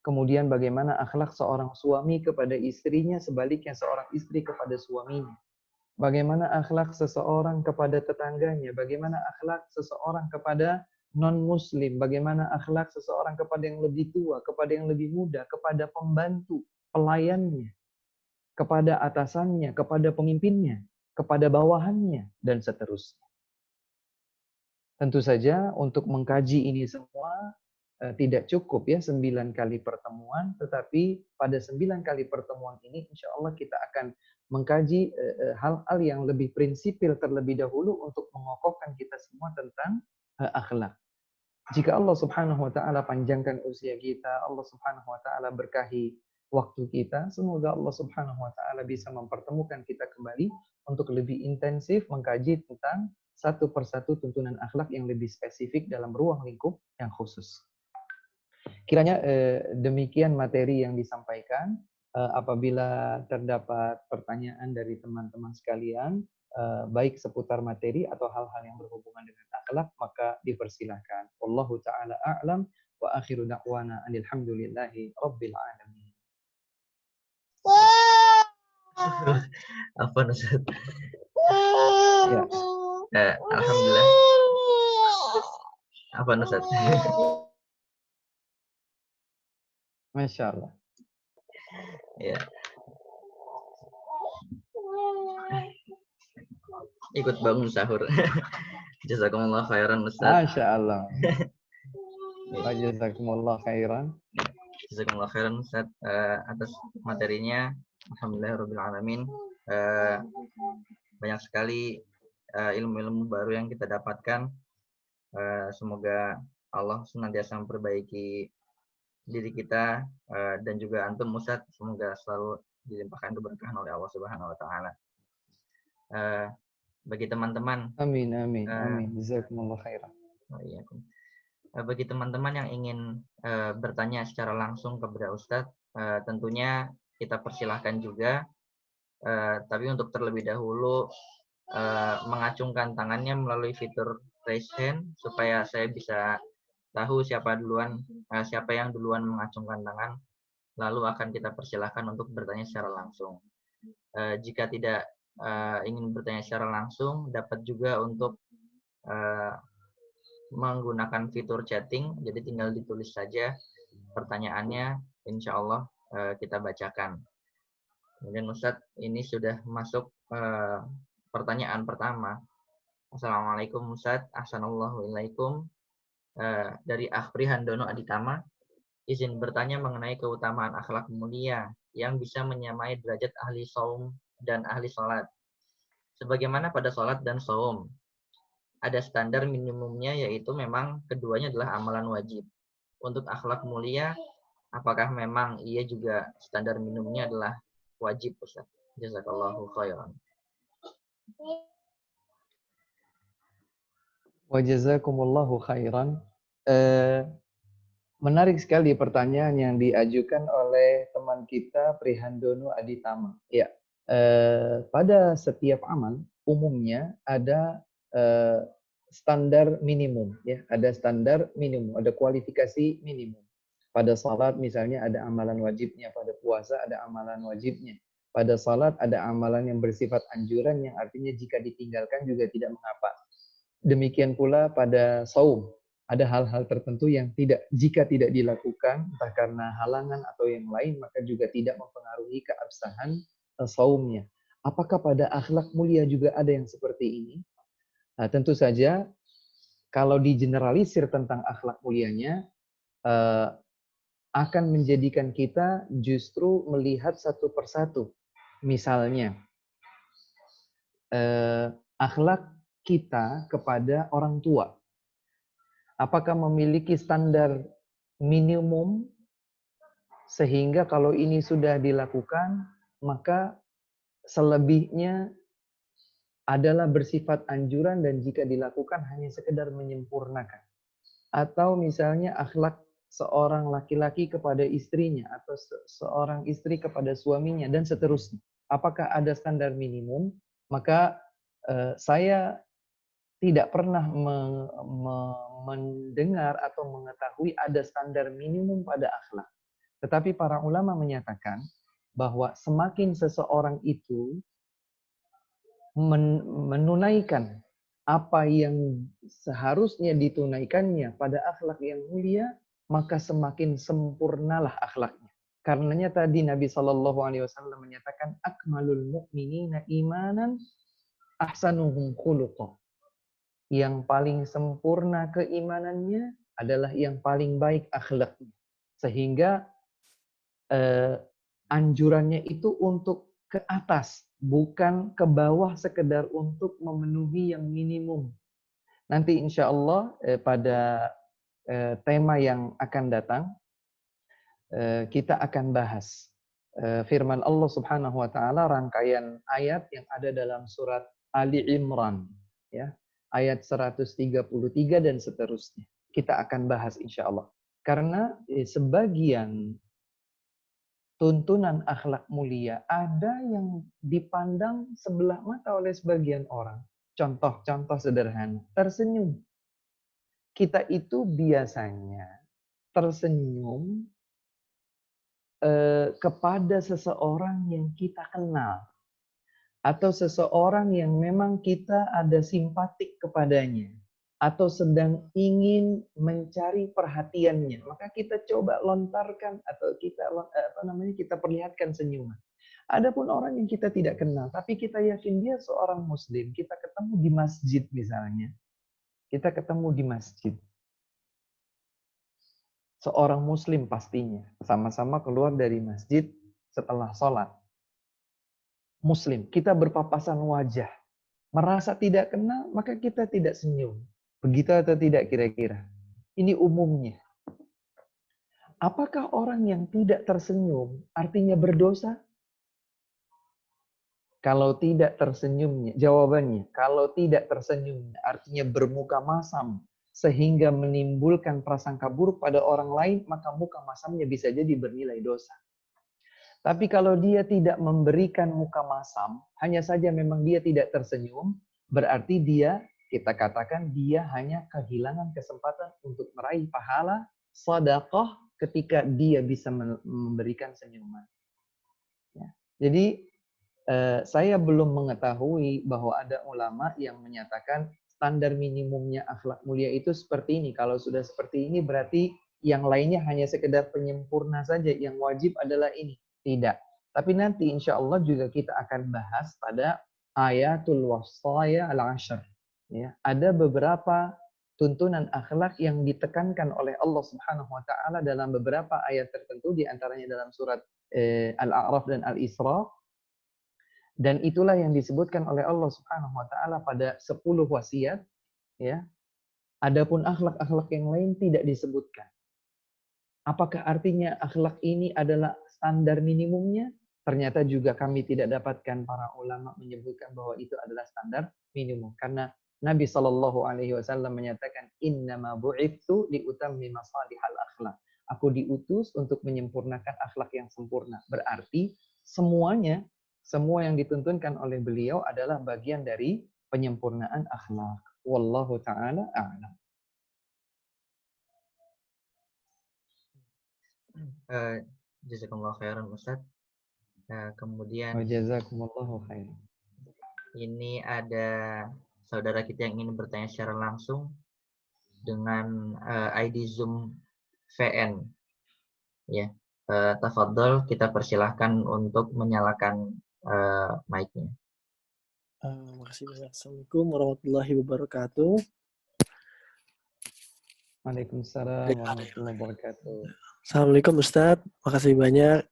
Kemudian bagaimana akhlak seorang suami kepada istrinya, sebaliknya seorang istri kepada suaminya. Bagaimana akhlak seseorang kepada tetangganya, bagaimana akhlak seseorang kepada non-muslim, bagaimana akhlak seseorang kepada yang lebih tua, kepada yang lebih muda, kepada pembantu, pelayannya, kepada atasannya, kepada pemimpinnya, kepada bawahannya, dan seterusnya. Tentu saja untuk mengkaji ini semua tidak cukup ya 9 kali pertemuan, tetapi pada 9 kali pertemuan ini insya Allah kita akan mengkaji hal-hal yang lebih prinsipil terlebih dahulu untuk mengokohkan kita semua tentang akhlak. Jika Allah Subhanahu wa taala panjangkan usia kita, Allah Subhanahu wa taala berkahi waktu kita, semoga Allah Subhanahu wa taala bisa mempertemukan kita kembali untuk lebih intensif mengkaji tentang satu persatu tuntunan akhlak yang lebih spesifik dalam ruang lingkup yang khusus. Kiranya demikian materi yang disampaikan. Apabila terdapat pertanyaan dari teman-teman sekalian, baik seputar materi atau hal-hal yang berhubungan dengan akhlak, maka dipersilahkan. Wallahu ta'ala a'lam wa akhiru da'wana alhamdulillahi rabbil alamin. Apa Ustaz? Ya. Alhamdulillah. Apa Ustaz? Masya Allah. Ya. Ikut bangun sahur. Jazakumullah khairan Ustaz. Masya Allah. Wa jazakumullah khairan. Jazakumullah khairan Ustaz atas materinya. Alhamdulillahirabbil alamin. Banyak sekali ilmu-ilmu baru yang kita dapatkan. Semoga Allah senantiasa memperbaiki diri kita dan juga antum Ustaz, semoga selalu dilimpahkan keberkahan oleh Allah Subhanahu wa taala. Bagi teman-teman Amin, amin, amin. Jazakumullah khairan. Bagi teman-teman yang ingin bertanya secara langsung kepada Ustadz, tentunya kita persilahkan juga. Tapi untuk terlebih dahulu mengacungkan tangannya melalui fitur raise hand supaya saya bisa tahu siapa yang duluan mengacungkan tangan, lalu akan kita persilahkan untuk bertanya secara langsung. Jika tidak ingin bertanya secara langsung, dapat juga untuk menggunakan fitur chatting, jadi tinggal ditulis saja pertanyaannya, insya Allah kita bacakan. Kemudian Ustadz, ini sudah masuk pertanyaan pertama. Assalamualaikum Ustadz, Assalamualaikum. Dari Akhri Handono Aditama, izin bertanya mengenai keutamaan akhlak mulia yang bisa menyamai derajat ahli saum dan ahli sholat. Sebagaimana pada sholat dan saum, ada standar minimumnya, yaitu memang keduanya adalah amalan wajib. Untuk akhlak mulia, apakah memang ia juga standar minimumnya adalah wajib, Ustaz? Jazakallahu khairan. Wa jazakumullahu khairan. Menarik sekali pertanyaan yang diajukan oleh teman kita Prihandono Aditama. Ya, pada setiap amal umumnya ada standar minimum, ya, ada standar minimum, ada kualifikasi minimum. Pada salat misalnya ada amalan wajibnya, pada puasa ada amalan wajibnya. Pada salat ada amalan yang bersifat anjuran yang artinya jika ditinggalkan juga tidak mengapa. Demikian pula pada saum. Ada hal-hal tertentu yang jika tidak dilakukan, entah karena halangan atau yang lain, maka juga tidak mempengaruhi keabsahan saumnya. Apakah pada akhlak mulia juga ada yang seperti ini? Nah, tentu saja, kalau digeneralisir tentang akhlak mulianya, akan menjadikan kita justru melihat satu persatu. Misalnya, akhlak kita kepada orang tua. Apakah memiliki standar minimum sehingga kalau ini sudah dilakukan, maka selebihnya adalah bersifat anjuran dan jika dilakukan hanya sekedar menyempurnakan. Atau misalnya akhlak seorang laki-laki kepada istrinya atau seorang istri kepada suaminya dan seterusnya. Apakah ada standar minimum? Maka saya tidak pernah mendengar atau mengetahui ada standar minimum pada akhlak. Tetapi para ulama menyatakan bahwa semakin seseorang itu menunaikan apa yang seharusnya ditunaikannya pada akhlak yang mulia, maka semakin sempurnalah akhlaknya. Karenanya tadi Nabi SAW menyatakan akmalul mu'minina imanan ahsanuhum khuluqah. Yang paling sempurna keimanannya adalah yang paling baik akhlaknya. Sehingga anjurannya itu untuk ke atas, bukan ke bawah sekedar untuk memenuhi yang minimum. Nanti insya Allah pada tema yang akan datang, kita akan bahas firman Allah Subhanahu wa taala, rangkaian ayat yang ada dalam surat Ali Imran, ya. Ayat 133 dan seterusnya. Kita akan bahas insya Allah. Karena sebagian tuntunan akhlak mulia ada yang dipandang sebelah mata oleh sebagian orang. Contoh-contoh sederhana. Tersenyum. Kita itu biasanya tersenyum kepada seseorang yang kita kenal. Atau seseorang yang memang kita ada simpatik kepadanya, atau sedang ingin mencari perhatiannya, maka kita coba lontarkan atau kita perlihatkan senyuman. Adapun orang yang kita tidak kenal, tapi kita yakin dia seorang muslim, kita ketemu di masjid misalnya, kita ketemu di masjid. Seorang muslim pastinya, sama-sama keluar dari masjid setelah sholat. Muslim, kita berpapasan wajah. Merasa tidak kenal, maka kita tidak senyum. Begitu atau tidak kira-kira? Ini umumnya. Apakah orang yang tidak tersenyum artinya berdosa? Kalau tidak tersenyumnya, jawabannya, kalau tidak tersenyumnya artinya bermuka masam sehingga menimbulkan prasangka buruk pada orang lain, maka muka masamnya bisa jadi bernilai dosa. Tapi kalau dia tidak memberikan muka masam, hanya saja memang dia tidak tersenyum, berarti dia, kita katakan dia hanya kehilangan kesempatan untuk meraih pahala sedekah ketika dia bisa memberikan senyuman. Ya. Jadi saya belum mengetahui bahwa ada ulama yang menyatakan standar minimumnya akhlak mulia itu seperti ini. Kalau sudah seperti ini berarti yang lainnya hanya sekedar penyempurna saja. Yang wajib adalah ini. Tidak. Tapi nanti insya Allah juga kita akan bahas pada ayatul wasaya al-ashr. Ya, ada beberapa tuntunan akhlak yang ditekankan oleh Allah Subhanahu wa taala dalam beberapa ayat tertentu, di antaranya dalam surat Al-A'raf dan Al-Isra. Dan itulah yang disebutkan oleh Allah Subhanahu wa taala pada 10 wasiat, ya. Adapun akhlak-akhlak yang lain tidak disebutkan. Apakah artinya akhlak ini adalah standar minimumnya? Ternyata juga kami tidak dapatkan para ulama menyebutkan bahwa itu adalah standar minimum, karena Nabi Shallallahu alaihi wasallam menyatakan innama bu'itsu liutammima salihal akhlak. Aku diutus untuk menyempurnakan akhlak yang sempurna. Berarti semuanya, semua yang dituntunkan oleh beliau adalah bagian dari penyempurnaan akhlak. Wallahu ta'ala a'lam. Jazakumullah khairan Ustaz. Kemudian Jazakumullahu khairan. ini ada saudara kita yang ingin bertanya secara langsung dengan ID Zoom VN. Ya, tafadhol, kita persilahkan untuk menyalakan mic-nya. Makasih banyak. Assalamualaikum warahmatullahi wabarakatuh. Waalaikumsalam warahmatullahi wabarakatuh. Assalamualaikum Ustadz. Makasih banyak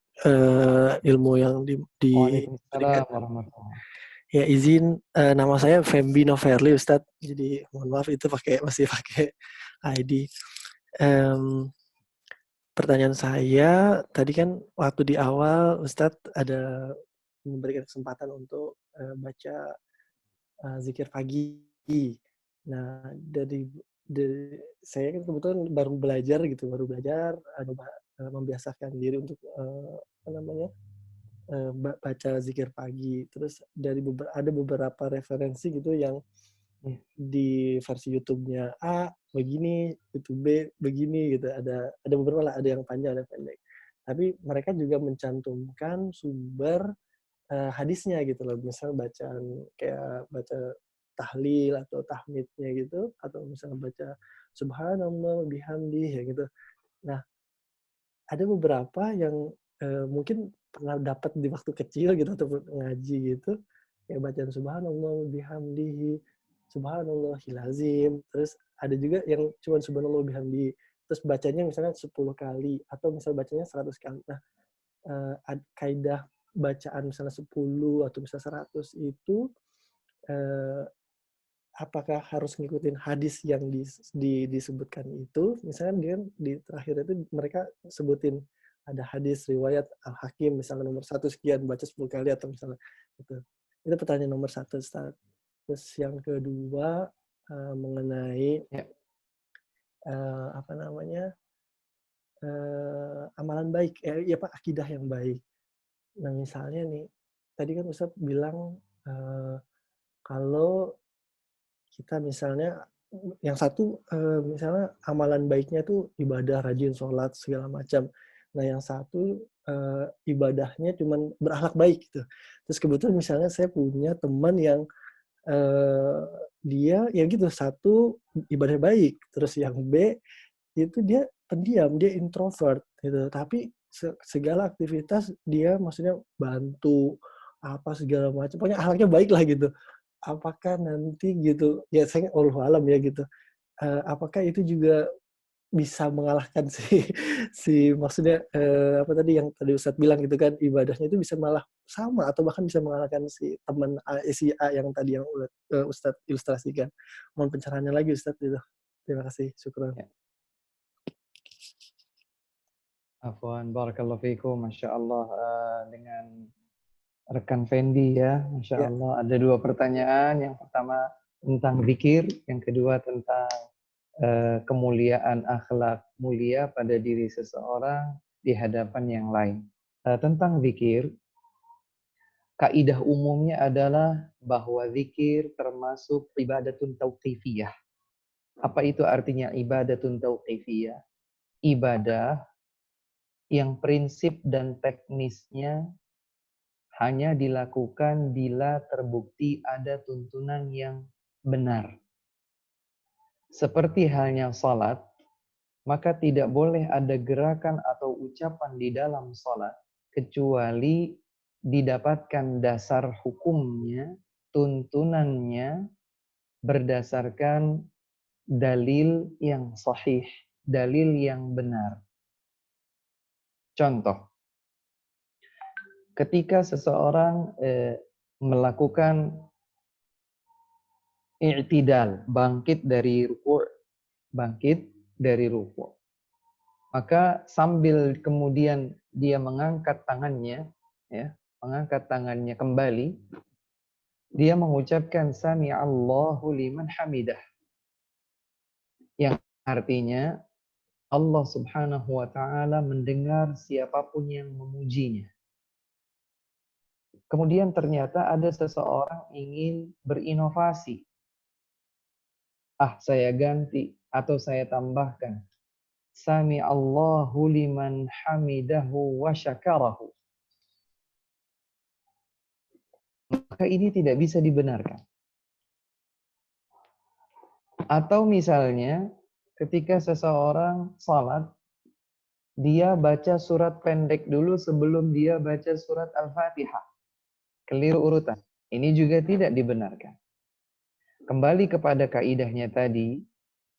ilmu yang Waalaikumsalam warahmatullahi. Ya, izin nama saya Fembi Noverli Ustadz. Jadi mohon maaf itu masih pakai ID. Pertanyaan saya tadi kan waktu di awal Ustadz ada memberikan kesempatan untuk baca zikir pagi. Nah, dari saya kan kebetulan baru belajar membiasakan diri untuk baca zikir pagi. Terus ada beberapa referensi gitu yang di versi YouTube-nya A begini, YouTube B begini gitu. Ada beberapa lah, ada yang panjang, ada pendek. Tapi mereka juga mencantumkan sumber hadisnya gitu loh. Misal kayak baca tahlil atau tahmidnya gitu, atau misalnya baca subhanallah bihamdih ya gitu. Nah, ada beberapa yang mungkin pernah dapat di waktu kecil gitu ataupun ngaji gitu, kayak bacaan subhanallah bihamdihi, subhanallahil azim. Terus ada juga yang cuma subhanallah bihamdihi, terus bacanya misalnya 10 kali atau misalnya bacanya 100 kali. Nah, kaidah bacaan misalnya 10 atau misalnya 100 itu apakah harus ngikutin hadis yang disebutkan itu? Misalnya dia di terakhir itu mereka sebutin ada hadis riwayat Al-Hakim misalnya nomor 1 sekian baca 10 kali atau misalnya gitu. Itu pertanyaan nomor 1, Ustaz. Terus yang kedua mengenai amalan baik, akidah yang baik. Nah, misalnya nih, tadi kan Ustaz bilang kalau kita misalnya yang satu misalnya amalan baiknya tuh ibadah, rajin sholat segala macam. Nah, yang satu ibadahnya cuman berakhlak baik gitu. Terus kebetulan misalnya saya punya teman yang dia ya gitu, satu ibadah baik, terus yang B itu dia pendiam, dia introvert gitu. Tapi segala aktivitas dia maksudnya bantu apa segala macam. Pokoknya akhlaknya baik lah gitu. Apakah nanti gitu, ya saya wallahu alam ya gitu. apakah itu juga bisa mengalahkan si maksudnya, apa tadi yang tadi Ustadz bilang gitu kan, ibadahnya itu bisa malah sama atau bahkan bisa mengalahkan si teman si A yang tadi yang Ustadz ilustrasikan. Mohon pencerahannya lagi Ustadz itu. Terima kasih, syukran. Ya. Afwan, barakallahu fiikum, Masya Allah, dengan rekan Fendi ya, Masya Ya, Allah. Ada 2 pertanyaan, yang pertama tentang zikir, yang kedua tentang kemuliaan akhlak mulia pada diri seseorang di hadapan yang lain. Tentang zikir, kaidah umumnya adalah bahwa zikir termasuk ibadatun tauqifiyah. Apa itu artinya ibadatun tauqifiyah? Ibadah yang prinsip dan teknisnya hanya dilakukan bila terbukti ada tuntunan yang benar. Seperti halnya salat, maka tidak boleh ada gerakan atau ucapan di dalam salat kecuali didapatkan dasar hukumnya, tuntunannya berdasarkan dalil yang sahih, dalil yang benar. Contoh, ketika seseorang melakukan i'tidal, bangkit dari ruku', maka sambil kemudian dia mengangkat tangannya, ya, mengangkat tangannya kembali, dia mengucapkan sami'allahu liman hamidah, yang artinya Allah Subhanahu wa taala mendengar siapapun yang memujinya. Kemudian ternyata ada seseorang ingin berinovasi. Saya ganti atau saya tambahkan. Sami'allahu liman hamidahu wa syakarahu. Maka ini tidak bisa dibenarkan. Atau misalnya ketika seseorang salat, dia baca surat pendek dulu sebelum dia baca surat Al-Fatihah. Keliru urutan. Ini juga tidak dibenarkan. Kembali kepada kaidahnya tadi,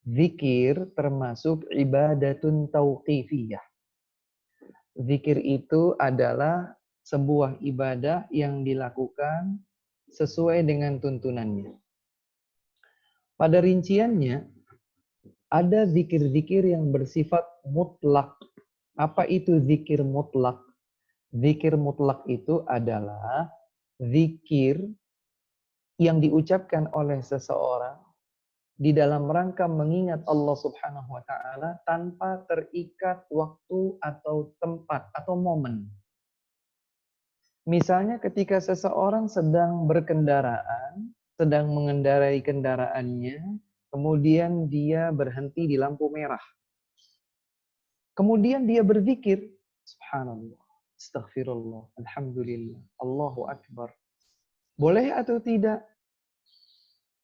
zikir termasuk ibadatun tauqifiyah. Zikir itu adalah sebuah ibadah yang dilakukan sesuai dengan tuntunannya. Pada rinciannya, ada zikir-zikir yang bersifat mutlak. Apa itu zikir mutlak? Zikir mutlak itu adalah zikir yang diucapkan oleh seseorang di dalam rangka mengingat Allah Subhanahu wa taala tanpa terikat waktu atau tempat atau momen. Misalnya ketika seseorang sedang berkendaraan, sedang mengendarai kendaraannya, kemudian dia berhenti di lampu merah. Kemudian dia berzikir, subhanallah, astaghfirullah, alhamdulillah, Allahu akbar. Boleh atau tidak?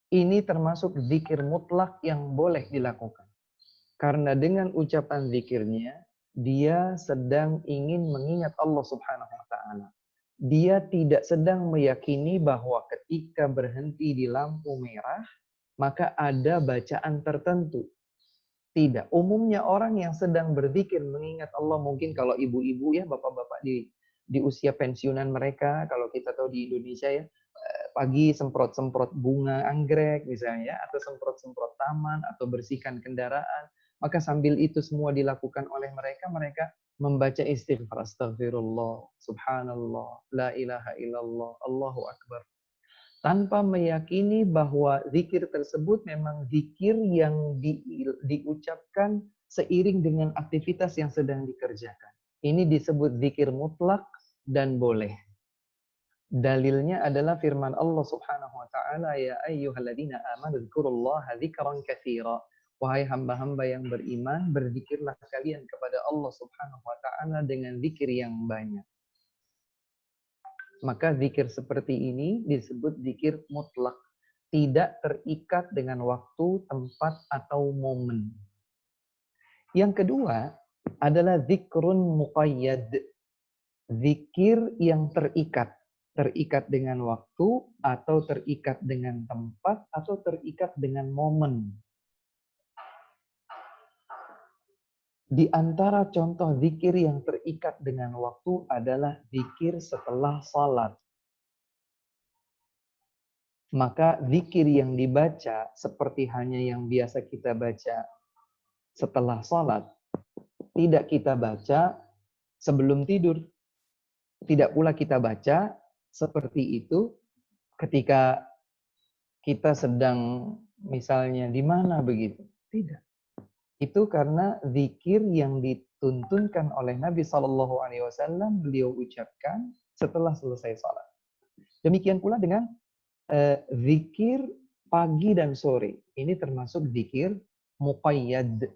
Ini termasuk zikir mutlak yang boleh dilakukan. Karena dengan ucapan zikirnya, dia sedang ingin mengingat Allah Subhanahu wa taala. Dia tidak sedang meyakini bahwa ketika berhenti di lampu merah, maka ada bacaan tertentu. Tidak. Umumnya orang yang sedang berzikir mengingat Allah, mungkin kalau ibu-ibu ya, bapak-bapak di usia pensiunan mereka, kalau kita tahu di Indonesia ya, pagi semprot-semprot bunga anggrek misalnya, atau semprot-semprot taman, atau bersihkan kendaraan. Maka sambil itu semua dilakukan oleh mereka, mereka membaca istighfar, astaghfirullah, subhanallah, la ilaha illallah, Allahu akbar. Tanpa meyakini bahwa zikir tersebut memang zikir yang diucapkan seiring dengan aktivitas yang sedang dikerjakan. Ini disebut zikir mutlak dan boleh. Dalilnya adalah firman Allah Subhanahu wa taala, ya ayyuhalladzina amanu dzkurullaha dzikran katsira. Wahai hamba-hamba yang beriman, berzikirlah kalian kepada Allah Subhanahu wa taala dengan zikir yang banyak. Maka zikir seperti ini disebut zikir mutlak, tidak terikat dengan waktu, tempat atau momen. Yang kedua adalah zikrun muqayyad. Zikir yang terikat dengan waktu, atau terikat dengan tempat, atau terikat dengan momen. Di antara contoh zikir yang terikat dengan waktu adalah zikir setelah salat. Maka zikir yang dibaca seperti hanya yang biasa kita baca setelah salat, tidak kita baca sebelum tidur. Tidak pula kita baca seperti itu ketika kita sedang misalnya di mana begitu. Tidak. Itu karena zikir yang dituntunkan oleh Nabi SAW beliau ucapkan setelah selesai salat. Demikian pula dengan zikir pagi dan sore. Ini termasuk zikir muqayyad.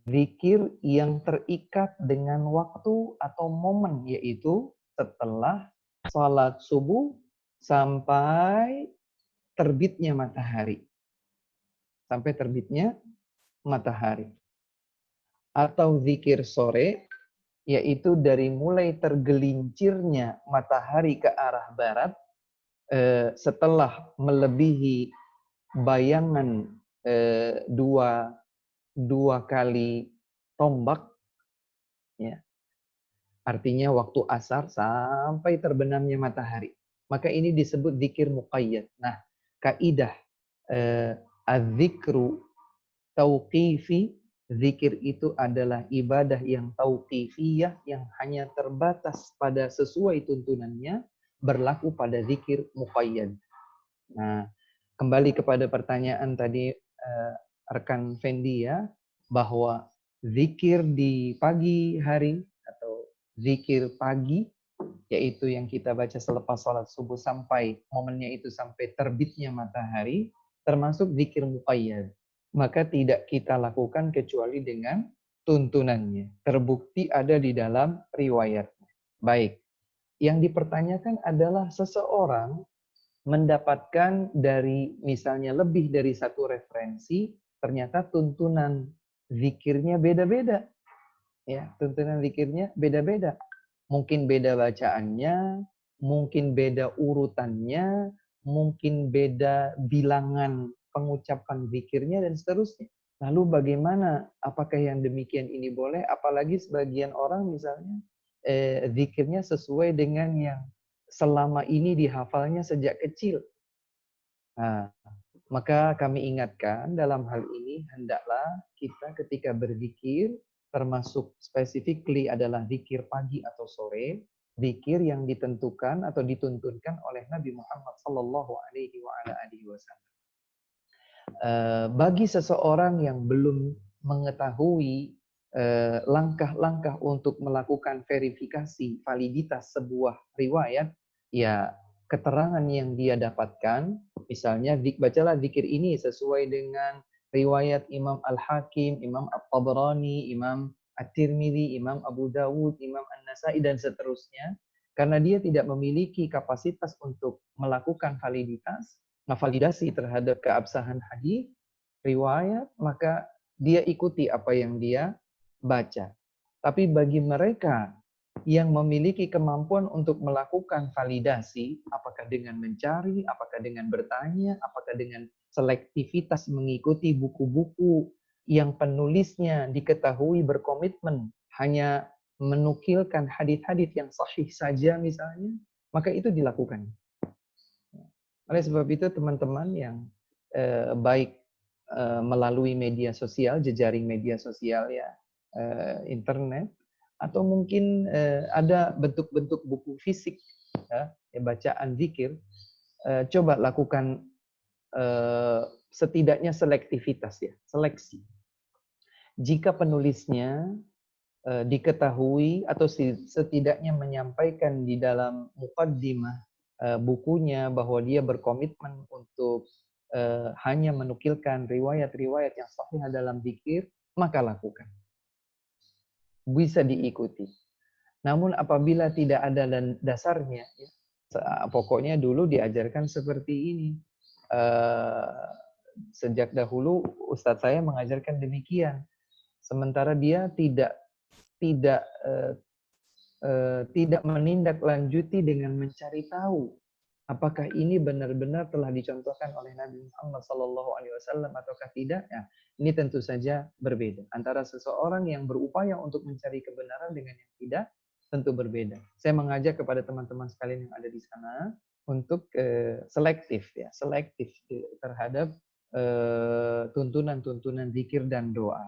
Zikir yang terikat dengan waktu atau momen, yaitu setelah salat subuh sampai terbitnya matahari. Sampai terbitnya matahari. Atau zikir sore, yaitu dari mulai tergelincirnya matahari ke arah barat, setelah melebihi bayangan dua kali tombak, ya, artinya waktu asar sampai terbenamnya matahari. Maka ini disebut zikir muqayyad. Nah, kaidah az-zikru tauqifi, zikir itu adalah ibadah yang tauqifiyah, yang hanya terbatas pada sesuai tuntunannya, berlaku pada zikir muqayyad. Nah, kembali kepada pertanyaan tadi rekan Fendi ya, bahwa zikir di pagi hari atau zikir pagi, yaitu yang kita baca selepas sholat subuh sampai momennya itu sampai terbitnya matahari, termasuk zikir muqayyad. Maka tidak kita lakukan kecuali dengan tuntunannya. Terbukti ada di dalam riwayat. Baik, yang dipertanyakan adalah seseorang mendapatkan dari misalnya lebih dari satu referensi, ternyata tuntunan zikirnya beda-beda. Ya, tuntunan zikirnya beda-beda. Mungkin beda bacaannya, mungkin beda urutannya, mungkin beda bilangan pengucapan zikirnya dan seterusnya. Lalu bagaimana? Apakah yang demikian ini boleh? Apalagi sebagian orang misalnya zikirnya sesuai dengan yang selama ini dihafalnya sejak kecil. Nah, maka kami ingatkan dalam hal ini hendaklah kita ketika berzikir, termasuk specifically adalah zikir pagi atau sore, zikir yang ditentukan atau dituntunkan oleh Nabi Muhammad SAW. Bagi seseorang yang belum mengetahui langkah-langkah untuk melakukan verifikasi validitas sebuah riwayat, ya keterangan yang dia dapatkan, misalnya bacalah zikir ini sesuai dengan riwayat Imam Al-Hakim, Imam At-Tabrani, Imam At-Tirmidzi, Imam Abu Dawud, Imam An-Nasai, dan seterusnya. Karena dia tidak memiliki kapasitas untuk melakukan validasi terhadap keabsahan hadis, riwayat, maka dia ikuti apa yang dia baca. Tapi bagi mereka yang memiliki kemampuan untuk melakukan validasi, apakah dengan mencari, apakah dengan bertanya, apakah dengan selektivitas mengikuti buku-buku yang penulisnya diketahui berkomitmen hanya menukilkan hadis-hadis yang sahih saja misalnya, maka itu dilakukan. Oleh sebab itu teman-teman yang baik melalui media sosial, jejaring media sosial ya, internet, atau mungkin ada bentuk-bentuk buku fisik, ya, bacaan zikir, coba lakukan setidaknya selektivitas ya, seleksi. Jika penulisnya diketahui atau setidaknya menyampaikan di dalam muqaddimah bukunya bahwa dia berkomitmen untuk hanya menukilkan riwayat-riwayat yang sahih dalam zikir, maka lakukan. Bisa diikuti. Namun apabila tidak ada dasarnya, ya, pokoknya dulu diajarkan seperti ini. Sejak dahulu Ustadz saya mengajarkan demikian. Sementara dia tidak menindaklanjuti dengan mencari tahu. Apakah ini benar-benar telah dicontohkan oleh Nabi Muhammad SAW ataukah tidak? Ya, ini tentu saja berbeda. Antara seseorang yang berupaya untuk mencari kebenaran dengan yang tidak, tentu berbeda. Saya mengajak kepada teman-teman sekalian yang ada di sana untuk selektif terhadap tuntunan-tuntunan zikir dan doa.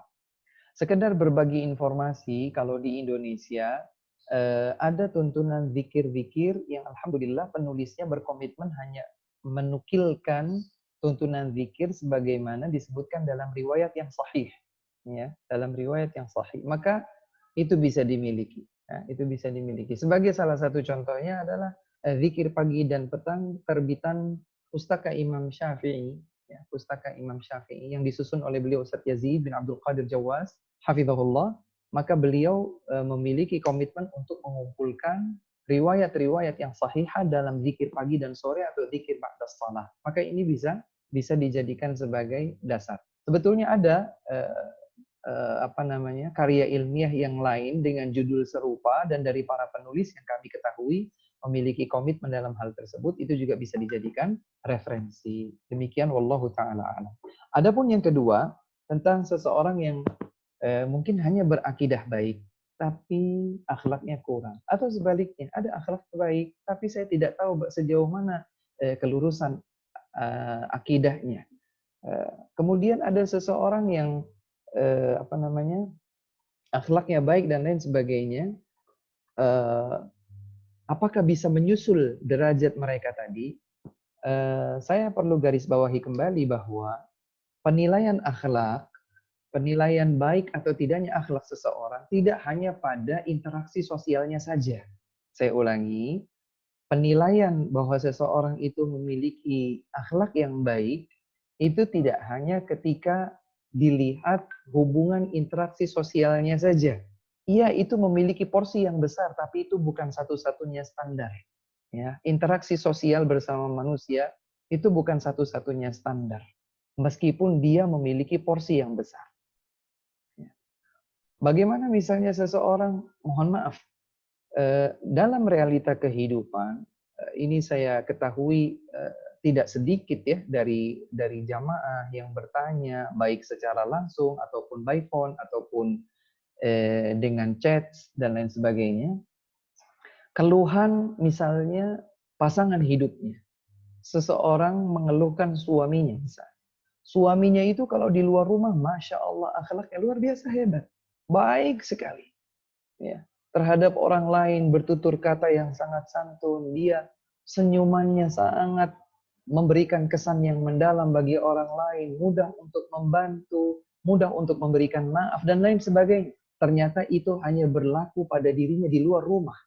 Sekedar berbagi informasi, kalau di Indonesia ada tuntunan zikir-zikir yang alhamdulillah penulisnya berkomitmen hanya menukilkan tuntunan zikir sebagaimana disebutkan dalam riwayat yang sahih, ya, dalam riwayat yang sahih. Maka itu bisa dimiliki, ya, itu bisa dimiliki. Sebagai salah satu contohnya adalah zikir pagi dan petang terbitan Pustaka Imam Syafi'i, ya, Pustaka Imam Syafi'i yang disusun oleh beliau Ustaz Yazid bin Abdul Qadir Jawas, hafizahullah. Maka beliau memiliki komitmen untuk mengumpulkan riwayat-riwayat yang sahihah dalam zikir pagi dan sore atau zikir ba'da shalah. Maka ini bisa dijadikan sebagai dasar. Sebetulnya ada karya ilmiah yang lain dengan judul serupa dan dari para penulis yang kami ketahui memiliki komitmen dalam hal tersebut, itu juga bisa dijadikan referensi. Demikian wallahu taala alam. Adapun yang kedua tentang seseorang yang mungkin hanya berakidah baik tapi akhlaknya kurang, atau sebaliknya ada akhlak baik tapi saya tidak tahu sejauh mana kelurusan akidahnya. Kemudian ada seseorang yang akhlaknya baik dan lain sebagainya, apakah bisa menyusul derajat mereka tadi? Saya perlu garis bawahi kembali bahwa penilaian akhlak, penilaian baik atau tidaknya akhlak seseorang tidak hanya pada interaksi sosialnya saja. Saya ulangi, penilaian bahwa seseorang itu memiliki akhlak yang baik itu tidak hanya ketika dilihat hubungan interaksi sosialnya saja. Iya, itu memiliki porsi yang besar, tapi itu bukan satu-satunya standar. Ya, interaksi sosial bersama manusia itu bukan satu-satunya standar, meskipun dia memiliki porsi yang besar. Bagaimana misalnya seseorang, mohon maaf, dalam realita kehidupan, ini saya ketahui tidak sedikit ya dari jamaah yang bertanya baik secara langsung ataupun by phone ataupun dengan chat dan lain sebagainya. Keluhan misalnya pasangan hidupnya. Seseorang mengeluhkan suaminya misalnya. Suaminya itu kalau di luar rumah, Masya Allah, akhlaknya luar biasa hebat. Baik sekali. Ya. Terhadap orang lain, bertutur kata yang sangat santun. Dia senyumannya sangat memberikan kesan yang mendalam bagi orang lain. Mudah untuk membantu, mudah untuk memberikan maaf, dan lain sebagainya. Ternyata itu hanya berlaku pada dirinya di luar rumah.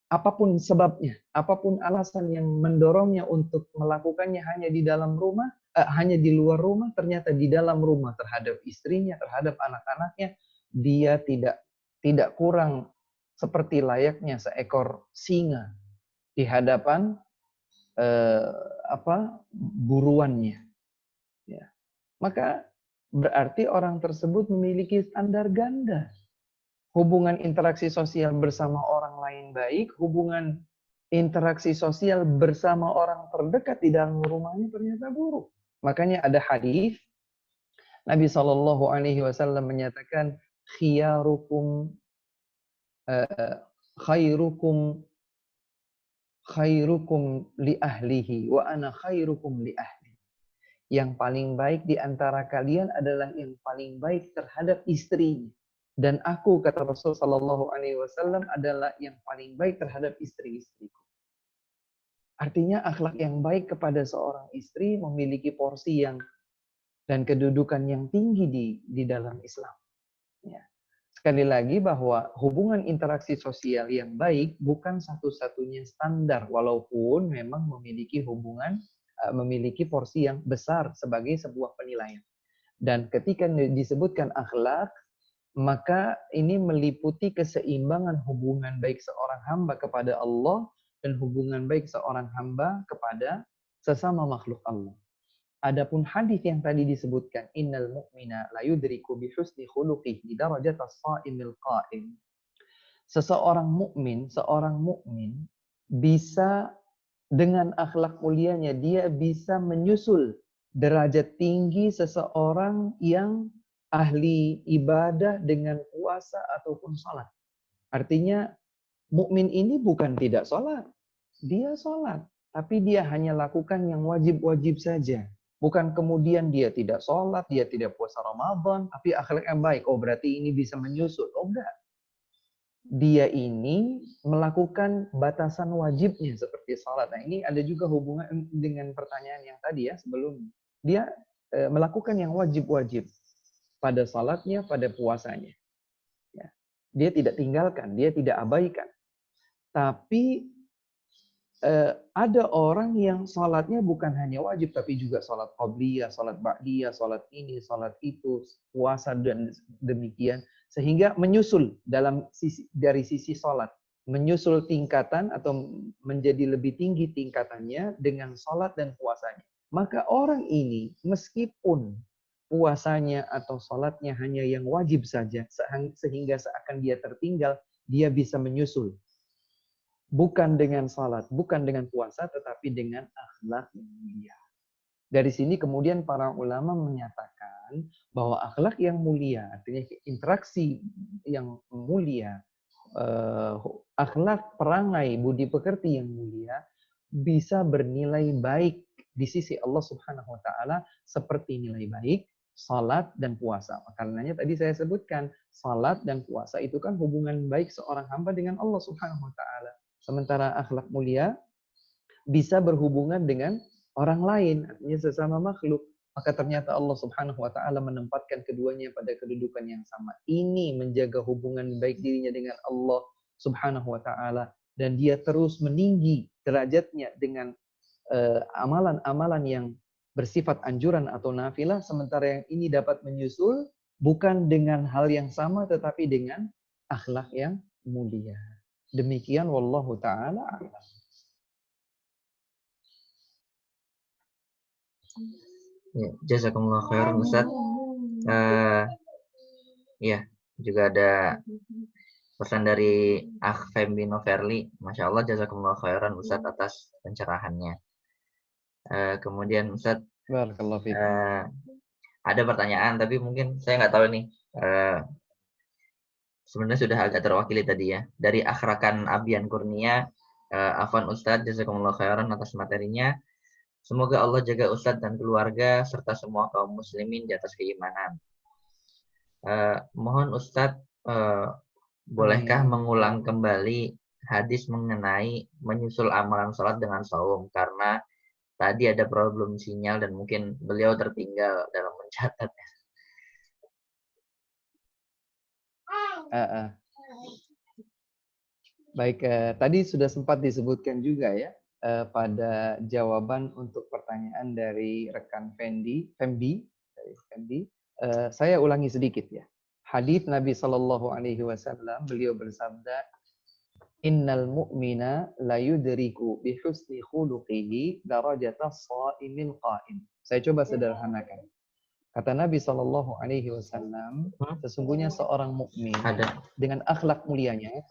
Apapun sebabnya, apapun alasan yang mendorongnya untuk melakukannya hanya di dalam rumah, hanya di luar rumah, ternyata di dalam rumah terhadap istrinya, terhadap anak-anaknya, dia tidak kurang seperti layaknya seekor singa di hadapan buruannya. Ya. Maka berarti orang tersebut memiliki standar ganda. Hubungan interaksi sosial bersama orang lain baik, hubungan interaksi sosial bersama orang terdekat di dalam rumahnya ternyata buruk. Makanya ada hadis Nabi SAW menyatakan khiyarukum khairukum li ahlihi wa ana khairukum li ahli. Yang paling baik di antara kalian adalah yang paling baik terhadap istrinya. Dan aku, kata Rasul Sallallahu Alaihi Wasallam, adalah yang paling baik terhadap istri-istriku. Artinya akhlak yang baik kepada seorang istri memiliki porsi yang dan kedudukan yang tinggi di dalam Islam. Ya. Sekali lagi bahwa hubungan interaksi sosial yang baik bukan satu-satunya standar, walaupun memang memiliki memiliki porsi yang besar sebagai sebuah penilaian. Dan ketika disebutkan akhlak, maka ini meliputi keseimbangan hubungan baik seorang hamba kepada Allah dan hubungan baik seorang hamba kepada sesama makhluk Allah. Adapun hadis yang tadi disebutkan, innal mu'mina la yudriku bi husni khuluqihi darajat as-sha'imil qa'im. Seorang mukmin bisa dengan akhlak mulianya, dia bisa menyusul derajat tinggi seseorang yang ahli ibadah dengan puasa ataupun sholat. Artinya mukmin ini bukan tidak sholat, dia sholat, tapi dia hanya lakukan yang wajib-wajib saja. Bukan kemudian dia tidak sholat, dia tidak puasa Ramadan, tapi akhlaknya baik. Oh berarti ini bisa menyusul. Oh enggak. Dia ini melakukan batasan wajibnya seperti sholat. Nah ini ada juga hubungan dengan pertanyaan yang tadi ya sebelumnya. Dia melakukan yang wajib-wajib pada sholatnya, pada puasanya. Ya. Dia tidak tinggalkan, dia tidak abaikan. Tapi ada orang yang sholatnya bukan hanya wajib, tapi juga sholat qobliyah, sholat ba'diyah, sholat ini, sholat itu, puasa dan demikian. Sehingga menyusul dari sisi sholat. Menyusul tingkatan atau menjadi lebih tinggi tingkatannya dengan sholat dan puasanya. Maka orang ini meskipun puasanya atau sholatnya hanya yang wajib saja, sehingga seakan dia tertinggal, dia bisa menyusul. Bukan dengan salat, bukan dengan puasa, tetapi dengan akhlak yang mulia. Dari sini kemudian para ulama menyatakan bahwa akhlak yang mulia, artinya interaksi yang mulia, akhlak perangai budi pekerti yang mulia, bisa bernilai baik di sisi Allah Subhanahu wa Ta'ala, seperti nilai baik salat dan puasa. Karenanya tadi saya sebutkan, salat dan puasa itu kan hubungan baik seorang hamba dengan Allah Subhanahu wa Ta'ala. Sementara akhlak mulia bisa berhubungan dengan orang lain, artinya sesama makhluk. Maka ternyata Allah Subhanahu wa Ta'ala menempatkan keduanya pada kedudukan yang sama. Ini menjaga hubungan baik dirinya dengan Allah Subhanahu wa Ta'ala, dan dia terus meninggi derajatnya dengan amalan-amalan yang bersifat anjuran atau nafilah, sementara yang ini dapat menyusul bukan dengan hal yang sama tetapi dengan akhlak yang mulia. Demikian wallahu taala a'lam. Ya, jazakumullah khairan Ustaz. Ya, juga ada pesan dari Akh Fembi Noverli. Masya Allah, jazakumullah khairan Ustaz atas pencerahannya. Kemudian Ustaz, Barakallahu fiik. ada pertanyaan, tapi mungkin saya nggak tahu nih. Sebenarnya sudah agak terwakili tadi ya. Dari Akhrakan Abian Kurnia, Afwan Ustadz, jazakumullah khairan atas materinya. Semoga Allah jaga Ustadz dan keluarga, serta semua kaum muslimin di atas keimanan. Mohon Ustadz, bolehkah mengulang kembali hadis mengenai menyusul amalan sholat dengan saum? Karena tadi ada problem sinyal dan mungkin beliau tertinggal dalam mencatatnya. Baik, tadi sudah sempat disebutkan juga ya pada jawaban untuk pertanyaan dari rekan Fembi. Saya ulangi sedikit ya. Hadits Nabi Shallallahu Alaihi Wasallam, beliau bersabda, Innal mu'mina la yudriku bi husni khuluqihi darajatas shaimil qa'im. Saya coba sederhanakan. Kata Nabi Shallallahu Alaihi Wasallam, sesungguhnya seorang mukmin dengan akhlak mulianya,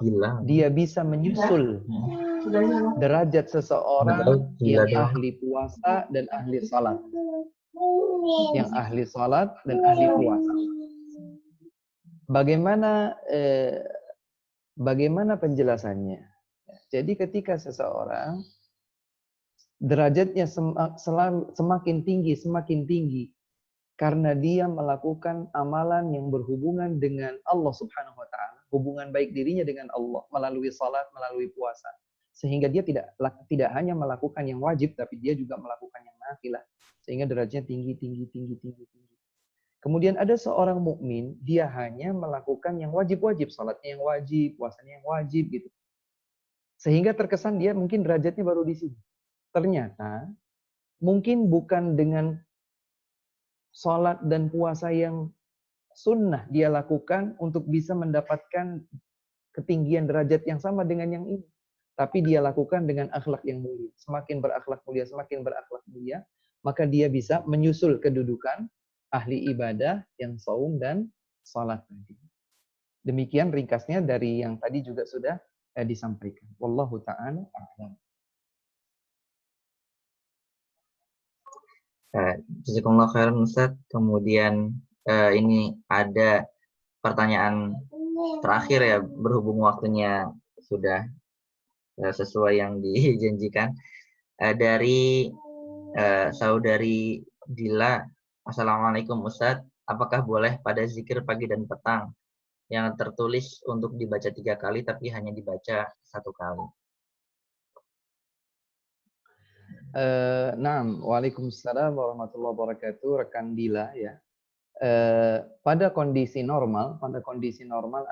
dia bisa menyusul derajat seseorang yang ahli puasa dan ahli salat, yang ahli salat dan ahli puasa. Bagaimana penjelasannya? Jadi ketika seseorang derajatnya semakin tinggi, karena dia melakukan amalan yang berhubungan dengan Allah Subhanahu wa Ta'ala, hubungan baik dirinya dengan Allah melalui salat, melalui puasa, sehingga dia tidak hanya melakukan yang wajib, tapi dia juga melakukan yang nafilah, sehingga derajatnya tinggi. Kemudian ada seorang mukmin, dia hanya melakukan yang wajib-wajib, salatnya yang wajib, puasanya yang wajib gitu, sehingga terkesan dia mungkin derajatnya baru di sini. Ternyata mungkin bukan dengan salat dan puasa yang sunnah dia lakukan untuk bisa mendapatkan ketinggian derajat yang sama dengan yang ini. Tapi dia lakukan dengan akhlak yang mulia. Semakin berakhlak mulia, maka dia bisa menyusul kedudukan ahli ibadah yang saum dan salat tadi. Demikian ringkasnya dari yang tadi juga sudah disampaikan. Wallahu ta'ala a'lam. Jazakumullah khairan Ustaz. Kemudian ini ada pertanyaan terakhir ya, berhubung waktunya sudah sesuai yang dijanjikan. Dari saudari Dila, Assalamualaikum Ustaz, apakah boleh pada zikir pagi dan petang yang tertulis untuk dibaca 3 kali tapi hanya dibaca 1 kali? Naam, waalaikumsalam warahmatullahi wabarakatuh, rekan Dila ya. Pada kondisi normal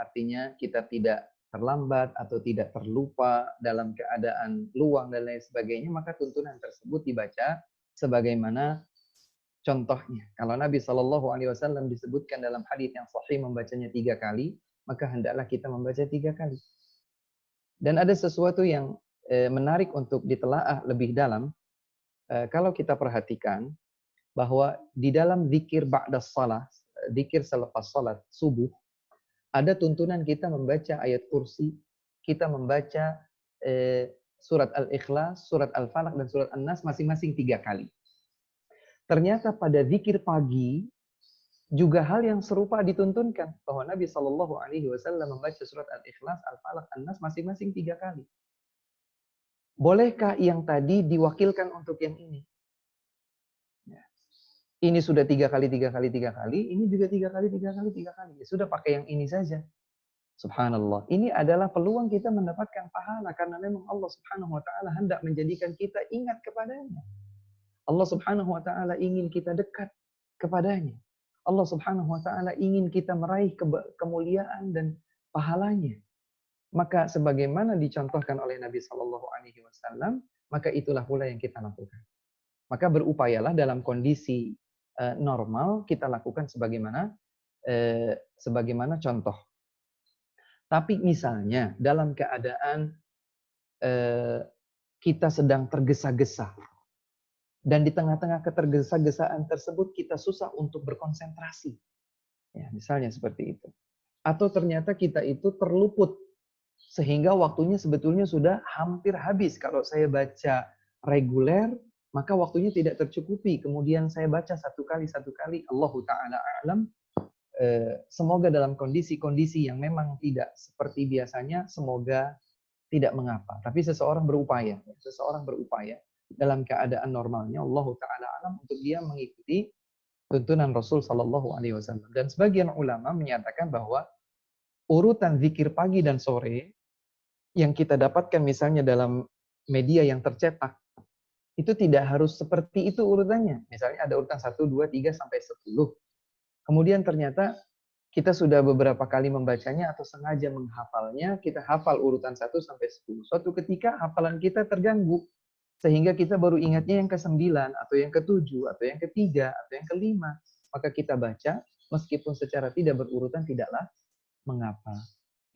artinya kita tidak terlambat atau tidak terlupa dalam keadaan luang dan lain sebagainya, maka tuntunan tersebut dibaca sebagaimana contohnya. Kalau Nabi Shallallahu Alaihi Wasallam disebutkan dalam hadis yang sahih membacanya 3 kali, maka hendaklah kita membaca 3 kali. Dan ada sesuatu yang menarik untuk ditelaah lebih dalam. Kalau kita perhatikan bahwa di dalam zikir ba'das salat, zikir selepas salat subuh, ada tuntunan kita membaca ayat kursi, kita membaca surat Al-Ikhlas, surat Al-Falaq, dan surat An-Nas masing-masing 3 kali. Ternyata pada zikir pagi juga hal yang serupa dituntunkan, bahwa Nabi Shallallahu Alaihi Wasallam membaca surat Al-Ikhlas, Al-Falaq, An-Nas masing-masing 3 kali. Bolehkah yang tadi diwakilkan untuk yang ini? Ini sudah 3 kali, ini juga 3 kali. Ya sudah pakai yang ini saja. Subhanallah. Ini adalah peluang kita mendapatkan pahala karena memang Allah Subhanahu wa taala hendak menjadikan kita ingat kepadanya. Allah Subhanahu wa taala ingin kita dekat kepadanya. Allah Subhanahu wa taala ingin kita meraih kemuliaan dan pahalanya. Maka sebagaimana dicontohkan oleh Nabi Shallallahu Alaihi Wasallam, maka itulah pula yang kita lakukan. Maka berupayalah dalam kondisi normal kita lakukan sebagaimana contoh. Tapi misalnya dalam keadaan kita sedang tergesa-gesa dan di tengah-tengah ketergesa-gesaan tersebut kita susah untuk berkonsentrasi, ya misalnya seperti itu. Atau ternyata kita itu terluput sehingga waktunya sebetulnya sudah hampir habis. Kalau saya baca reguler, maka waktunya tidak tercukupi. Kemudian saya baca satu kali. Allahu ta'ala a'lam. Semoga dalam kondisi-kondisi yang memang tidak seperti biasanya, semoga tidak mengapa. Tapi seseorang berupaya dalam keadaan normalnya, Allahu ta'ala a'lam, untuk dia mengikuti tuntunan Rasul Sallallahu Alaihi Wasallam. Dan sebagian ulama menyatakan bahwa urutan zikir pagi dan sore yang kita dapatkan misalnya dalam media yang tercetak, itu tidak harus seperti itu urutannya. Misalnya ada urutan 1, 2, 3, sampai 10. Kemudian ternyata kita sudah beberapa kali membacanya atau sengaja menghafalnya, kita hafal urutan 1 sampai 10. Suatu ketika hafalan kita terganggu, sehingga kita baru ingatnya yang ke-9, atau yang ke-7, atau yang ke-3, atau yang ke-5. Maka kita baca, meskipun secara tidak berurutan, tidaklah mengapa.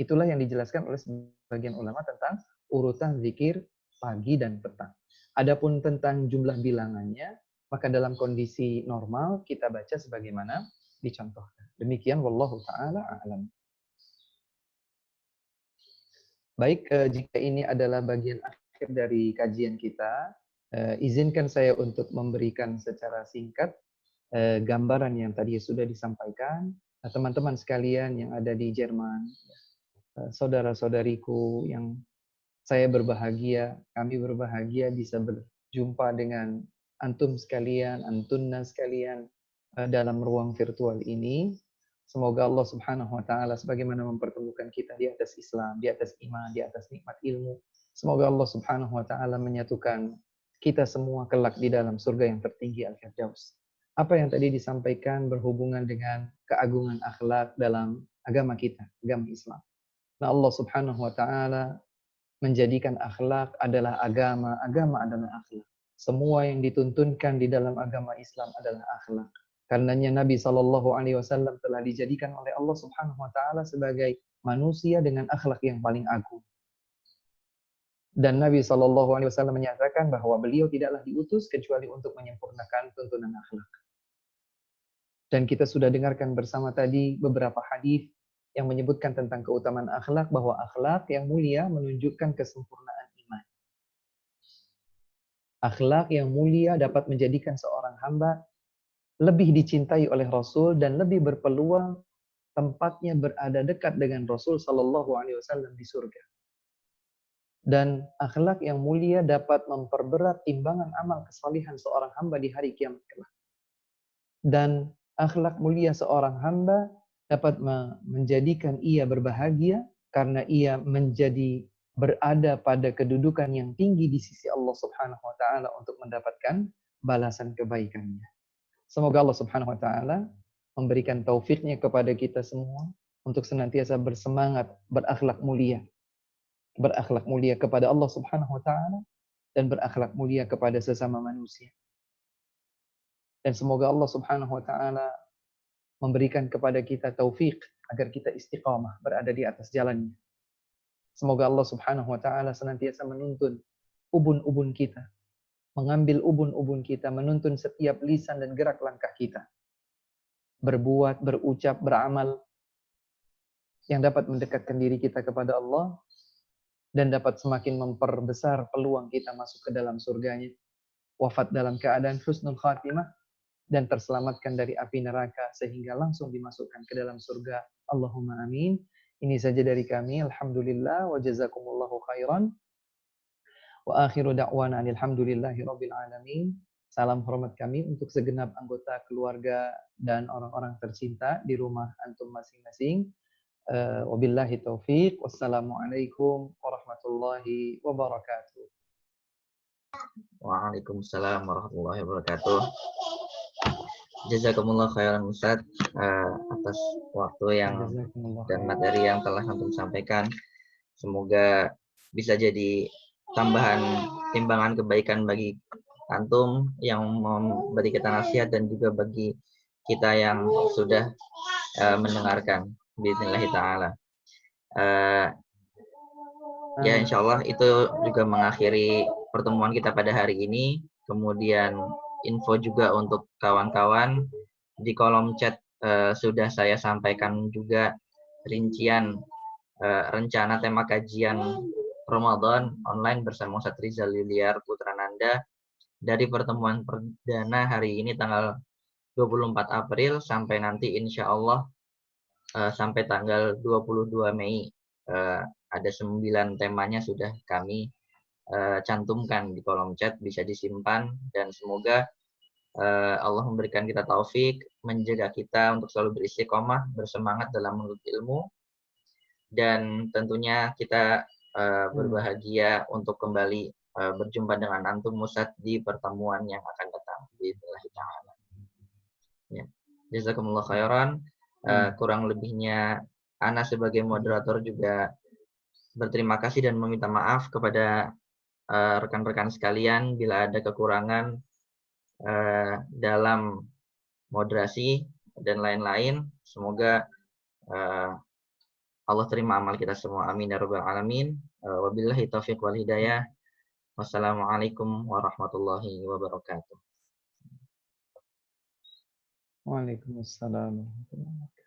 Itulah yang dijelaskan oleh sebagian ulama tentang urutan zikir pagi dan petang. Adapun tentang jumlah bilangannya, maka dalam kondisi normal kita baca sebagaimana dicontohkan. Demikian wallahu ta'ala a'lam. Baik, jika ini adalah bagian akhir dari kajian kita, izinkan saya untuk memberikan secara singkat gambaran yang tadi sudah disampaikan. Teman-teman sekalian yang ada di Jerman, saudara-saudariku yang saya berbahagia, kami berbahagia bisa berjumpa dengan antum sekalian, antunna sekalian dalam ruang virtual ini. Semoga Allah Subhanahu wa taala sebagaimana mempertemukan kita di atas Islam, di atas iman, di atas nikmat ilmu. Semoga Allah Subhanahu wa taala menyatukan kita semua kelak di dalam surga yang tertinggi Al-Firdaus. Apa yang tadi disampaikan berhubungan dengan keagungan akhlak dalam agama kita, agama Islam. Nah, Allah Subhanahu wa taala menjadikan akhlak adalah agama, agama adalah akhlak. Semua yang dituntunkan di dalam agama Islam adalah akhlak. Karenanya Nabi Shallallahu Alaihi Wasallam telah dijadikan oleh Allah Subhanahu Wa Taala sebagai manusia dengan akhlak yang paling agung. Dan Nabi Shallallahu Alaihi Wasallam menyatakan bahwa beliau tidaklah diutus kecuali untuk menyempurnakan tuntunan akhlak. Dan kita sudah dengarkan bersama tadi beberapa hadis yang menyebutkan tentang keutamaan akhlak, bahwa akhlak yang mulia menunjukkan kesempurnaan iman. Akhlak yang mulia dapat menjadikan seorang hamba lebih dicintai oleh Rasul dan lebih berpeluang tempatnya berada dekat dengan Rasul Sallallahu Alaihi Wasallam di surga. Dan akhlak yang mulia dapat memperberat timbangan amal kesalihan seorang hamba di hari kiamat kelak. Dan akhlak mulia seorang hamba dapat menjadikan ia berbahagia karena ia menjadi berada pada kedudukan yang tinggi di sisi Allah Subhanahu wa taala untuk mendapatkan balasan kebaikannya. Semoga Allah Subhanahu wa taala memberikan taufiknya kepada kita semua untuk senantiasa bersemangat berakhlak mulia. Berakhlak mulia kepada Allah Subhanahu wa taala dan berakhlak mulia kepada sesama manusia. Dan semoga Allah Subhanahu wa taala memberikan kepada kita taufik agar kita istiqamah berada di atas jalannya. Semoga Allah Subhanahu wa taala senantiasa menuntun ubun-ubun kita, mengambil ubun-ubun kita, menuntun setiap lisan dan gerak langkah kita. Berbuat, berucap, beramal yang dapat mendekatkan diri kita kepada Allah dan dapat semakin memperbesar peluang kita masuk ke dalam surganya. Wafat dalam keadaan husnul khatimah dan terselamatkan dari api neraka sehingga langsung dimasukkan ke dalam surga. Allahumma amin. Ini saja dari kami. Alhamdulillah wa jazakumullahu khairan. Wa akhiru da'wana alhamdulillahi rabbil alamin. Salam hormat kami untuk segenap anggota keluarga dan orang-orang tercinta di rumah antum masing-masing. Wabillahi taufiq. Wassalamualaikum warahmatullahi wabarakatuh. Waalaikumsalam warahmatullahi wabarakatuh. Jazakumullah khairan Ustaz atas waktu yang dan materi yang telah antum sampaikan. Semoga bisa jadi tambahan timbangan kebaikan bagi antum yang memberi kita nasihat dan juga bagi kita yang sudah mendengarkan. Bismillah ta'ala. Ya insyaallah itu juga mengakhiri pertemuan kita pada hari ini. Kemudian info juga untuk kawan-kawan di kolom chat sudah saya sampaikan juga rincian rencana tema kajian Ramadan online bersama Ustaz Rizal Yuliar Putrananda dari pertemuan perdana hari ini tanggal 24 April sampai nanti insya Allah sampai tanggal 22 Mei. Ada 9 temanya sudah kami cantumkan di kolom chat, bisa disimpan dan semoga Allah memberikan kita taufik, menjaga kita untuk selalu beristiqomah, bersemangat dalam menuntut ilmu, dan tentunya kita berbahagia untuk kembali berjumpa dengan antum Ustaz di pertemuan yang akan datang. Bismillah ta'ala. Ya. Jazakumullah khairan. Kurang lebihnya Ana sebagai moderator juga berterima kasih dan meminta maaf kepada rekan-rekan sekalian bila ada kekurangan dalam moderasi dan lain-lain. Semoga Allah terima amal kita semua. Amin ya rabbal alamin. Wabillahi taufiq wal hidayah. Wassalamualaikum warahmatullahi wabarakatuh. Waalaikumsalam warahmatullahi wabarakatuh.